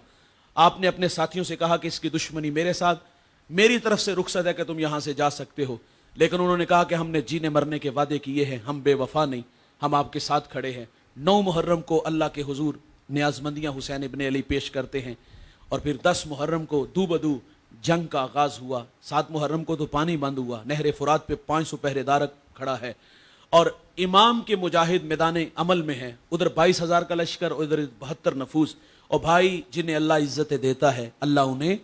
آپ نے اپنے ساتھیوں سے کہا کہ اس کی دشمنی میرے ساتھ، میری طرف سے رخصت ہے کہ تم یہاں سے جا سکتے ہو. لیکن انہوں نے کہا کہ ہم نے جینے مرنے کے وعدے کیے ہیں، ہم بے وفا نہیں، ہم آپ کے ساتھ کھڑے ہیں. 9 محرم کو اللہ کے حضور نیازمندیاں حسین ابن علی پیش کرتے ہیں. اور پھر 10 محرم کو دو بدو جنگ کا آغاز ہوا. 7 محرم کو تو پانی بند ہوا. نہر فرات پہ 500 پہرے دار کھڑا ہے. اور امام کے مجاہد میدان عمل میں ہیں. ادھر 22,000 کا لشکر، ادھر 72 نفوس. اور بھائی جنہیں اللہ عزتیں دیتا ہے اللہ انہیں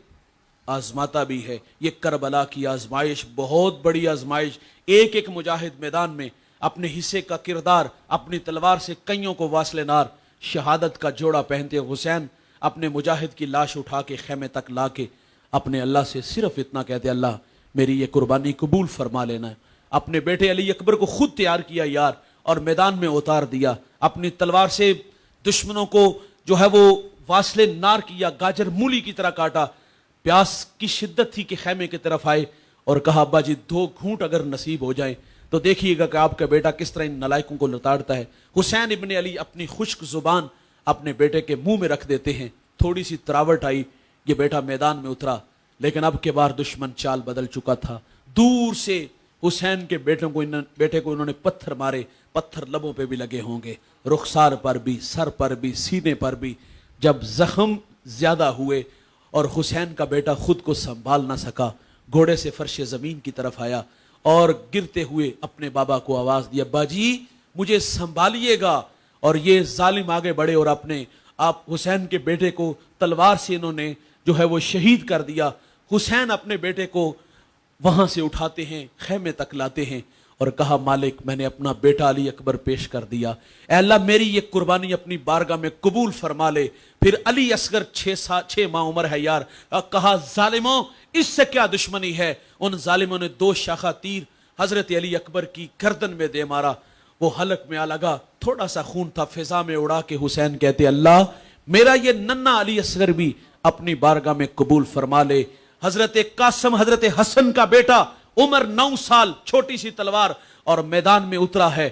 آزماتا بھی ہے. یہ کربلا کی آزمائش بہت بڑی آزمائش. ایک ایک مجاہد میدان میں اپنے حصے کا کردار اپنی تلوار سے کئیوں کو واصل نار شہادت کا جوڑا پہنتے. حسین اپنے مجاہد کی لاش اٹھا کے خیمے تک لا کے اپنے اللہ سے صرف اتنا کہتے اللہ میری یہ قربانی قبول فرما لینا ہے. اپنے بیٹے علی اکبر کو خود تیار کیا یار اور میدان میں اتار دیا. اپنی تلوار سے دشمنوں کو جو ہے وہ واصل نار کیا، گاجر مولی کی طرح کاٹا. پیاس کی شدت تھی کہ خیمے کی طرف آئے اور کہا ابا جی 2 گھونٹ اگر نصیب ہو جائیں تو دیکھیے گا کہ آپ کا بیٹا کس طرح ان نلائکوں کو لتاڑتا ہے. حسین ابن علی اپنی خشک زبان اپنے بیٹے کے منہ میں رکھ دیتے ہیں. تھوڑی سی تراوٹ آئی، یہ بیٹا میدان میں اترا. لیکن اب کے بار دشمن چال بدل چکا تھا. دور سے حسین کے بیٹے کو انہوں نے پتھر مارے. پتھر لبوں پہ بھی لگے ہوں گے، رخسار پر بھی، سر پر بھی، سینے پر بھی. جب زخم زیادہ ہوئے اور حسین کا بیٹا خود کو سنبھال نہ سکا، گھوڑے سے فرش زمین کی طرف آیا اور گرتے ہوئے اپنے بابا کو آواز دی ابا جی مجھے سنبھالیے گا. اور یہ ظالم آگے بڑھے اور اپنے آپ حسین کے بیٹے کو تلوار سے انہوں نے جو ہے وہ شہید کر دیا. حسین اپنے بیٹے کو وہاں سے اٹھاتے ہیں، خیمے تک لاتے ہیں اور کہا مالک میں نے اپنا بیٹا علی اکبر پیش کر دیا، اے اللہ میری یہ قربانی اپنی بارگاہ میں قبول فرما لے. پھر علی اصغر 6 ماہ عمر ہے یار. کہا ظالموں اس سے کیا دشمنی ہے؟ ان ظالموں نے 2 شاخہ تیر حضرت علی اکبر کی گردن میں دے مارا. وہ حلق میں آ لگا، تھوڑا سا خون تھا، فضا میں اڑا کے حسین کہتے اللہ میرا یہ ننھا علی اصغر بھی اپنی بارگاہ میں قبول فرما لے. حضرت قاسم حضرت حسن کا بیٹا عمر 9 سال، چھوٹی سی تلوار اور میدان میں اترا ہے.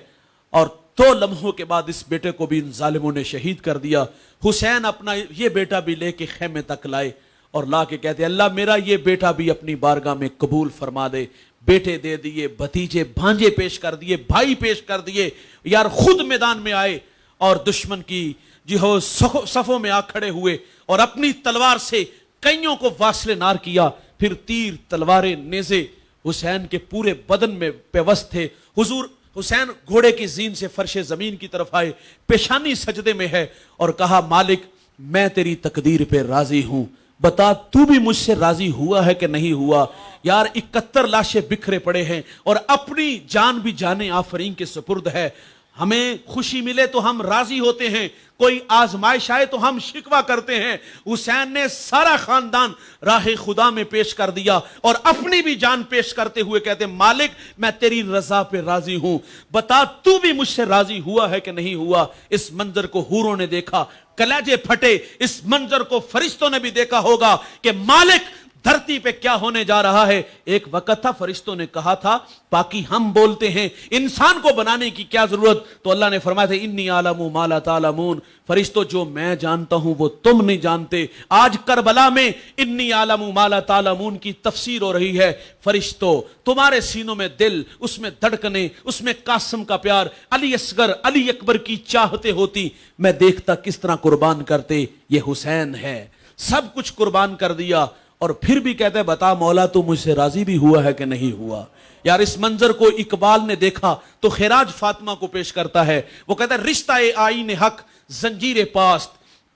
اور 2 لمحوں کے بعد اس بیٹے کو بھی ان ظالموں نے شہید کر دیا. حسین اپنا یہ بیٹا بھی لے کے خیمے تک لائے اور لا کے کہتے اللہ میرا یہ بیٹا بھی اپنی بارگاہ میں قبول فرما دے. بیٹے دے دیے، بھتیجے بھانجے پیش کر دیے، بھائی پیش کر دیے. یار خود میدان میں آئے اور دشمن کی جو صفوں میں آ کھڑے ہوئے اور اپنی تلوار سے کئیوں کو واصل نار کیا. پھر تیر، تلواریں، نیزے حسین کے پورے بدن میں پیوست تھے. حضور حسین گھوڑے کی زین سے فرش زمین کی طرف آئے، پیشانی سجدے میں ہے اور کہا مالک میں تیری تقدیر پہ راضی ہوں، بتا تو بھی مجھ سے راضی ہوا ہے کہ نہیں ہوا. یار 71 لاشیں بکھرے پڑے ہیں اور اپنی جان بھی جانے آفرین کے سپرد ہے. ہمیں خوشی ملے تو ہم راضی ہوتے ہیں، کوئی آزمائش آئے تو ہم شکوہ کرتے ہیں. حسین نے سارا خاندان راہ خدا میں پیش کر دیا اور اپنی بھی جان پیش کرتے ہوئے کہتے مالک میں تیری رضا پہ راضی ہوں، بتا تو بھی مجھ سے راضی ہوا ہے کہ نہیں ہوا. اس منظر کو حوروں نے دیکھا، کلیجے پھٹے. اس منظر کو فرشتوں نے بھی دیکھا ہوگا کہ مالک دھرتی پہ کیا ہونے جا رہا ہے. ایک وقت تھا فرشتوں نے کہا تھا باقی ہم بولتے ہیں انسان کو بنانے کی کیا ضرورت. تو اللہ نے فرمایا تھا انی اعلم ما لا تعلمون، فرشتوں جو میں جانتا ہوں وہ تم نہیں جانتے. آج کربلا میں انی اعلم ما لا تعلمون کی تفسیر ہو رہی ہے. فرشتوں تمہارے سینوں میں دل، اس میں دھڑکنے، اس میں قاسم کا پیار، علی اصغر علی اکبر کی چاہتے ہوتی، میں دیکھتا کس طرح قربان کرتے. یہ حسین ہے، سب کچھ قربان کر دیا اور پھر بھی کہتے ہیں بتا مولا تو مجھ سے راضی بھی ہوا ہے کہ نہیں ہوا. یار اس منظر کو اقبال نے دیکھا تو خراج فاطمہ کو پیش کرتا ہے. وہ کہتا ہے رشتہ آئین حق زنجیر پاست،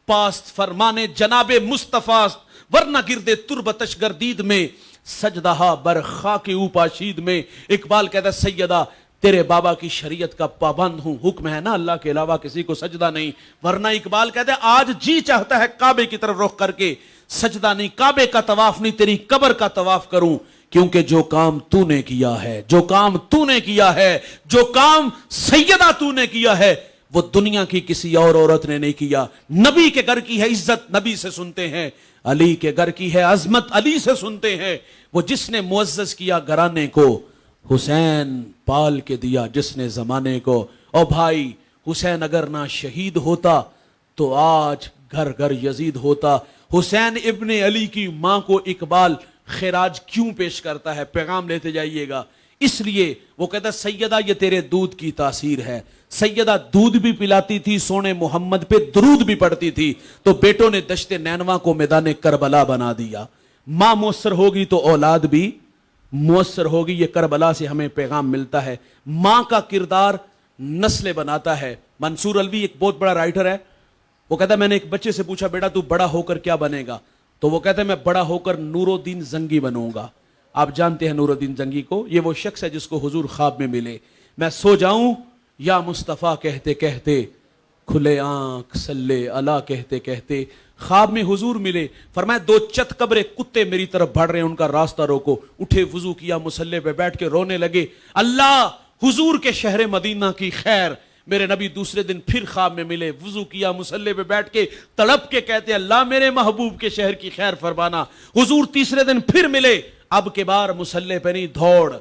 پاست فرمانے جناب مصطفیٰ ورنہ گردے تربتش گردید میں سجدہ بر خاک اوپاشید میں. اقبال کہتا ہے سیدہ تیرے بابا کی شریعت کا پابند ہوں، حکم ہے نا اللہ کے علاوہ کسی کو سجدہ نہیں. ورنہ اقبال کہتا ہے آج جی چاہتا ہے کعبے کی طرف رخ کر کے सजदा नहीं, काबे का तवाफ नहीं, तेरी कब्र का तवाफ करूं, क्योंकि जो काम तूने किया है, जो काम तूने किया है, जो काम सैयदा तूने किया है, वो दुनिया की किसी और औरत ने नहीं किया। नबी के घर की है इज्जत, नबी से सुनते हैं। अली के घर की है अजमत, अली से सुनते हैं। वो जिसने मुअज्जज किया घराने को, हुसैन पाल के दिया जिसने जमाने को। और भाई हुसैन अगर ना शहीद होता तो आज घर घर यजीद होता। हुसैन इब्ने अली की मां को इकबाल खिराज क्यों पेश करता है, पैगाम लेते जाइएगा। इसलिए वो कहता सैयदा ये तेरे दूध की तासीर है। सैयदा दूध भी पिलाती थी, सोने मोहम्मद पे दरूद भी पढ़ती थी। तो बेटों ने दश्ते नैनवा को मैदान करबला बना दिया। मां मुयस्सर होगी तो औलाद भी मुयस्सर होगी। ये करबला से हमें पैगाम मिलता है। मां का किरदार नस्लें बनाता है। मंसूर अलवी एक बहुत बड़ा राइटर है, वो कहता है मैंने एक बच्चे से पूछा बेटा तू बड़ा होकर क्या बनेगा, तो वो कहता है मैं बड़ा होकर नूरुद्दीन जंगी बनूंगा। आप जानते हैं नूरुद्दीन जंगी को, ये वो शख्स है जिसको हुजूर ख्वाब में मिले। मैं सो जाऊं या मुस्तफा कहते कहते, खुले आंख सल्ले अला कहते कहते, ख्वाब में हुजूर मिले। फरमाया दो चत कब्रे कुत्ते मेरी तरफ बढ़ रहे हैं, उनका रास्ता रोको। उठे, वुजू किया, मुसल्ले पे बैठ के रोने लगे। अल्लाह हुजूर के शहर मदीना की खैर। मेरे नबी दूसरे दिन फिर ख्वाब में मिले, वुजू किया, मुसल्ले पे बैठ के तड़प के कहते अल्लाह मेरे महबूब के शहर की खैर फरमाना। हुजूर तीसरे दिन फिर मिले, अब के बार मुसल्ले पे नहीं, दौड़।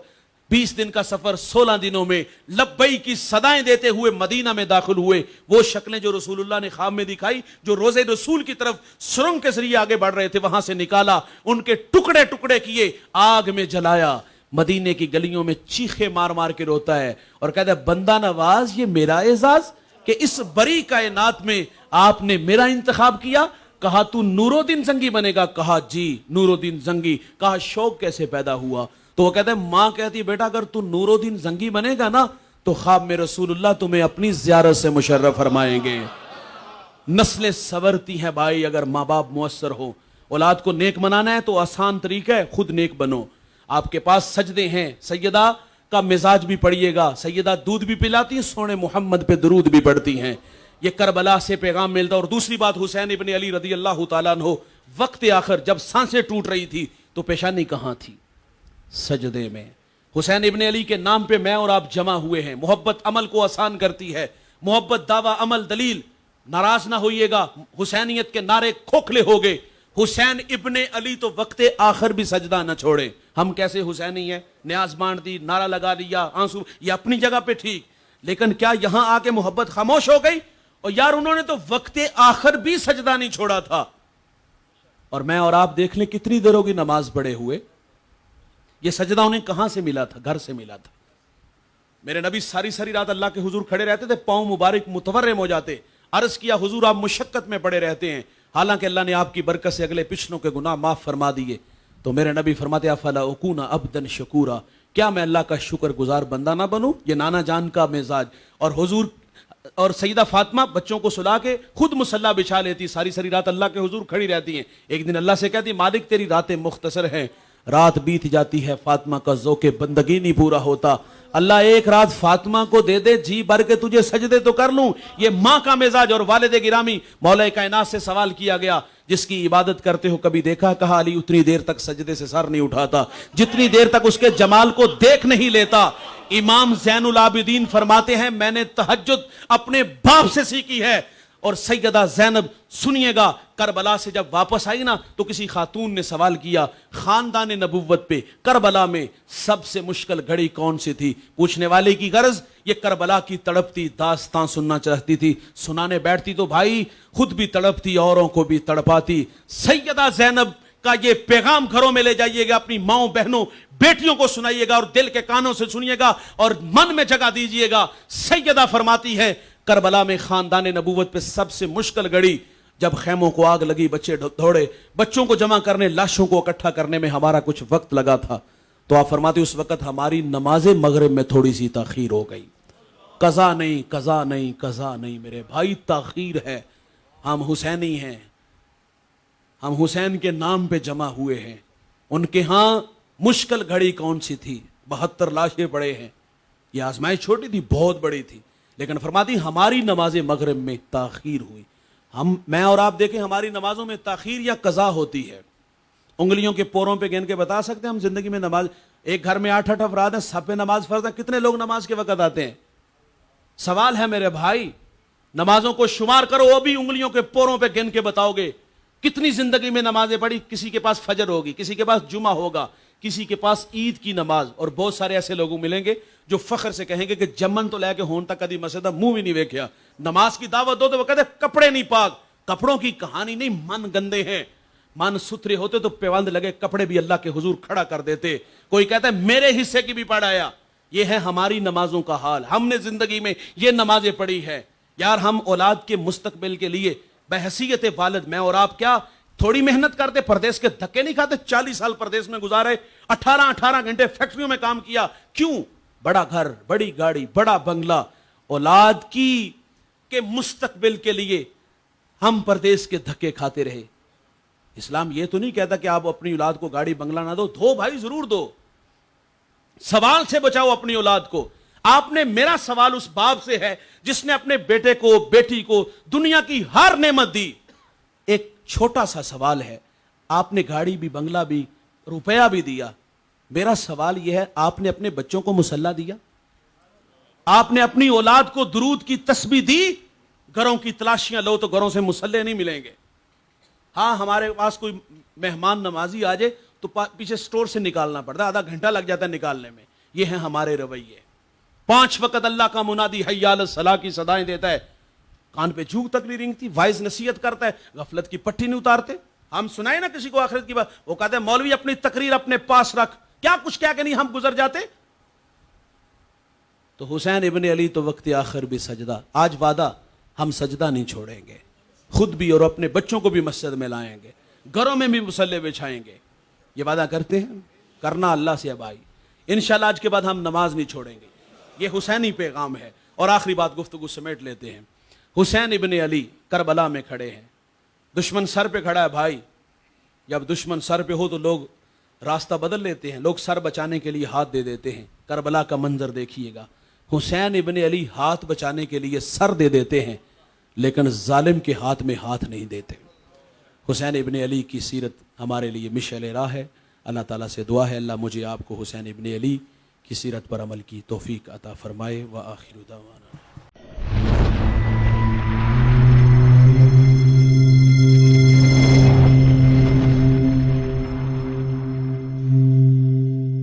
20 दिन का सफर 16 दिनों में लब्बई की सदाएं देते हुए मदीना में दाखिल हुए। वो शक्लें जो रसूलुल्लाह ने ख्वाब में दिखाई, जो रोजे रसूल की तरफ सुरंग के जरिए आगे बढ़ रहे थे, वहां से निकाला, उनके टुकड़े टुकड़े किए, आग में जलाया। मदीने की गलियों में चीखे मार मार के रोता है और कहता है बंदा नवाज ये मेरा एजाज कि इस बड़ी कायनात में आपने मेरा इंतखाब किया। कहा तू नूरुद्दीन जंगी बनेगा, कहा जी नूरुद्दीन जंगी। कहा शौक कैसे पैदा हुआ, तो वो कहता है मां कहती बेटा अगर तू नूरुद्दीन जंगी बनेगा ना तो ख्वाब में रसूलुल्लाह तुम्हें अपनी ज़ियारत से मुशर्रफ फरमाएंगे। नस्लें सवरती हैं भाई अगर माँ बाप मुयस्सर हो। औलाद को नेक बनाना है तो आसान तरीका है, खुद नेक बनो। आपके पास सजदे हैं, सैयदा का मिजाज भी पढ़िएगा। सैयदा दूध भी पिलाती हैं, सोने मोहम्मद पे दरूद भी पढ़ती हैं। ये करबला से पैगाम मिलता। और दूसरी बात हुसैन इब्ने अली रदी अल्लाह तआला अन्हु वक्त आखिर जब सांसें टूट रही थी तो पेशानी कहाँ थी, सजदे में। हुसैन इब्ने अली के नाम पे मैं और आप जमा हुए हैं। मोहब्बत अमल को आसान करती है, मोहब्बत दावा अमल दलील। नाराज ना होइएगा, हुसैनियत के नारे खोखले हो गए। हुसैन इब्ने अली तो वक्त आखिर भी सजदा न छोड़े। हम कैसे हुसैनी हैं, न्याज बांट दी, नारा लगा दिया, आंसू, ये अपनी जगह पे ठीक, लेकिन क्या यहां आके मोहब्बत खामोश हो गई? और यार उन्होंने तो वक्त आखिर भी सजदा नहीं छोड़ा था। और मैं और आप देख लें कितनी देर होगी नमाज पढ़े हुए। ये सजदा उन्हें कहां से मिला था? घर से मिला था। मेरे नबी सारी सारी रात अल्लाह के हुजूर खड़े रहते थे, पांव मुबारक मुतवर्रिम हो जाते। अर्ज किया हुजूर आप मुशक्कत में पड़े रहते हैं, हालांकि अल्लाह ने आपकी बरकत से अगले पिछलों के गुनाह माफ फरमा दिए। तो मेरे नबी फरमाते अफला उकूना अब्दन शकूरा, क्या मैं अल्लाह का शुक्र गुजार बंदा ना बनूं? ये नाना जान का मिजाज। और हुजूर और सईदा फातिमा बच्चों को सुला के खुद मुसल्ला बिछा लेती, सारी सारी रात अल्लाह के हुजूर खड़ी रहती हैं। एक दिन अल्लाह से कहती मालिक तेरी रातें मुख्तसर हैं, रात बीत जाती है, फातिमा का ज़ौक़े बंदगी नहीं पूरा होता। अल्लाह एक रात फातिमा को दे दे, जी भर के तुझे सजदे तो कर लूं। ये मां का मिजाज। और वालिद गिरामी मौला कायनात से सवाल किया गया जिसकी इबादत करते हो कभी देखा? कहा अली उतनी देर तक सजदे से सर नहीं उठाता जितनी देर तक उसके जमाल को देख नहीं लेता। इमाम ज़ैनुल आबिदीन फरमाते हैं मैंने तहज्जुद अपने बाप से सीखी है। और सैयदा ज़ैनब सुनिएगा, करबला से जब वापस आई ना तो किसी खातून ने सवाल किया खानदान नबुव्वत पे करबला में सबसे मुश्किल घड़ी कौन सी थी? पूछने वाले की गर्ज ये करबला की तड़पती दास्तां सुनना चाहती थी। सुनाने बैठती तो भाई खुद भी तड़पती, औरों को भी तड़पाती। सैयदा ज़ैनब का ये पैगाम घरों में ले जाइएगा, अपनी माओ बहनों बेटियों को सुनाइएगा और दिल के कानों से सुनिएगा और मन में जगह दीजिएगा। सैयदा फरमाती है करबला में खानदान नबूवत पे सबसे मुश्किल घड़ी जब खैमों को आग लगी, बच्चे दौड़े, बच्चों को जमा करने, लाशों को इकट्ठा करने में हमारा कुछ वक्त लगा था। तो आप फरमाते उस वक्त हमारी नमाज मगरिब में थोड़ी सी ताखीर हो गई। कज़ा नहीं, कज़ा नहीं, कज़ा नहीं मेरे भाई, ताखीर है। हम हुसैनी हैं, हम हुसैन के नाम पे जमा हुए हैं। उनके यहां मुश्किल घड़ी कौन सी थी? 72 लाशें पड़े हैं। यह आजमाइश छोटी थी, बहुत बड़ी थी, लेकिन फरमाती हमारी नमाज मगरिब में ताखीर हुई। میں اور آپ دیکھیں ہماری نمازوں میں تاخیر یا قضا ہوتی ہے، انگلیوں کے پوروں پہ گن کے بتا سکتے ہیں ہم زندگی میں نماز، ایک گھر میں 8 افراد ہیں، سب پہ نماز فرض ہے، کتنے لوگ نماز کے وقت آتے ہیں؟ سوال ہے میرے بھائی، نمازوں کو شمار کرو، وہ بھی انگلیوں کے پوروں پہ گن کے بتاؤ گے کتنی زندگی میں نمازیں پڑھی. کسی کے پاس فجر ہوگی، کسی کے پاس جمعہ ہوگا، کسی کے پاس عید کی نماز، اور بہت سارے ایسے لوگ ملیں گے جو فخر سے کہیں گے کہ جمن تو لے کے ہون تک کدی مسجد منہ بھی نہیں ویکھیا. نماز کی دعوت دو تو وہ کہتے کپڑے نہیں پاک. کپڑوں کی کہانی نہیں، من گندے ہیں. من ستھرے ہوتے تو پیوند لگے کپڑے بھی اللہ کے حضور کھڑا کر دیتے. کوئی کہتا ہے میرے حصے کی بھی پڑھایا. یہ ہے ہماری نمازوں کا حال. ہم نے زندگی میں یہ نمازیں پڑھی ہے. یار ہم اولاد کے مستقبل کے لیے بحیثیت والد میں اور آپ کیا تھوڑی محنت کرتے؟ پردیس کے دھکے نہیں کھاتے؟ 40 سال پردیس میں گزارے، 18 گھنٹے فیکٹریوں میں کام کیا. کیوں؟ بڑا گھر، بڑی گاڑی، بڑا بنگلہ. اولاد کی کے مستقبل کے لیے ہم پردیس کے دھکے کھاتے رہے. اسلام یہ تو نہیں کہتا کہ آپ اپنی اولاد کو گاڑی بنگلہ نہ دو بھائی ضرور دو. سوال سے بچاؤ اپنی اولاد کو. آپ نے، میرا سوال اس باپ سے ہے جس نے اپنے بیٹے کو، بیٹی کو دنیا کی ہر نعمت دی. ایک چھوٹا سا سوال ہے، آپ نے گاڑی بھی، بنگلہ بھی، روپیہ بھی دیا. میرا سوال یہ ہے، آپ نے اپنے بچوں کو مصلی دیا؟ آپ نے اپنی اولاد کو درود کی تسبیح دی؟ گھروں کی تلاشیاں لو تو گھروں سے مصلی نہیں ملیں گے. ہاں ہمارے پاس کوئی مہمان نوازی آ جائے تو پیچھے سٹور سے نکالنا پڑتا ہے، آدھا گھنٹہ لگ جاتا ہے نکالنے میں. یہ ہیں ہمارے رویے. 5 وقت اللہ کا منادی حی علی الصلاح کی صدائیں دیتا ہے، کان پہ جھوک تک نہیں رینگتی. وائز نصیحت کرتا ہے، غفلت کی پٹھی نہیں اتارتے. ہم سنائے نا کسی کو آخرت کی بات، وہ کہتے ہیں مولوی اپنی تقریر اپنے پاس رکھ. کیا کچھ کیا کہ نہیں ہم گزر جاتے. تو حسین ابن علی تو وقت آخر بھی سجدہ. آج وعدہ، ہم سجدہ نہیں چھوڑیں گے. خود بھی اور اپنے بچوں کو بھی مسجد میں لائیں گے، گھروں میں بھی مصلی بچھائیں گے. یہ وعدہ کرتے ہیں. کرنا اللہ سے اب آئی. انشاءاللہ آج کے بعد ہم نماز نہیں چھوڑیں گے. یہ حسینی پیغام ہے. اور آخری بات گفتگو سمیٹ لیتے ہیں. حسین ابن علی کربلا میں کھڑے ہیں، دشمن سر پہ کھڑا ہے. بھائی جب دشمن سر پہ ہو تو لوگ راستہ بدل لیتے ہیں، لوگ سر بچانے کے لیے ہاتھ دے دیتے ہیں. کربلا کا منظر دیکھیے گا. حسین ابن علی ہاتھ بچانے کے لیے سر دے دیتے ہیں، لیکن ظالم کے ہاتھ میں ہاتھ نہیں دیتے. حسین ابن علی کی سیرت ہمارے لیے مشعل راہ ہے. اللہ تعالیٰ سے دعا ہے اللہ مجھے آپ کو حسین ابن علی کی سیرت پر عمل کی توفیق عطا فرمائے. وآخر دعوانا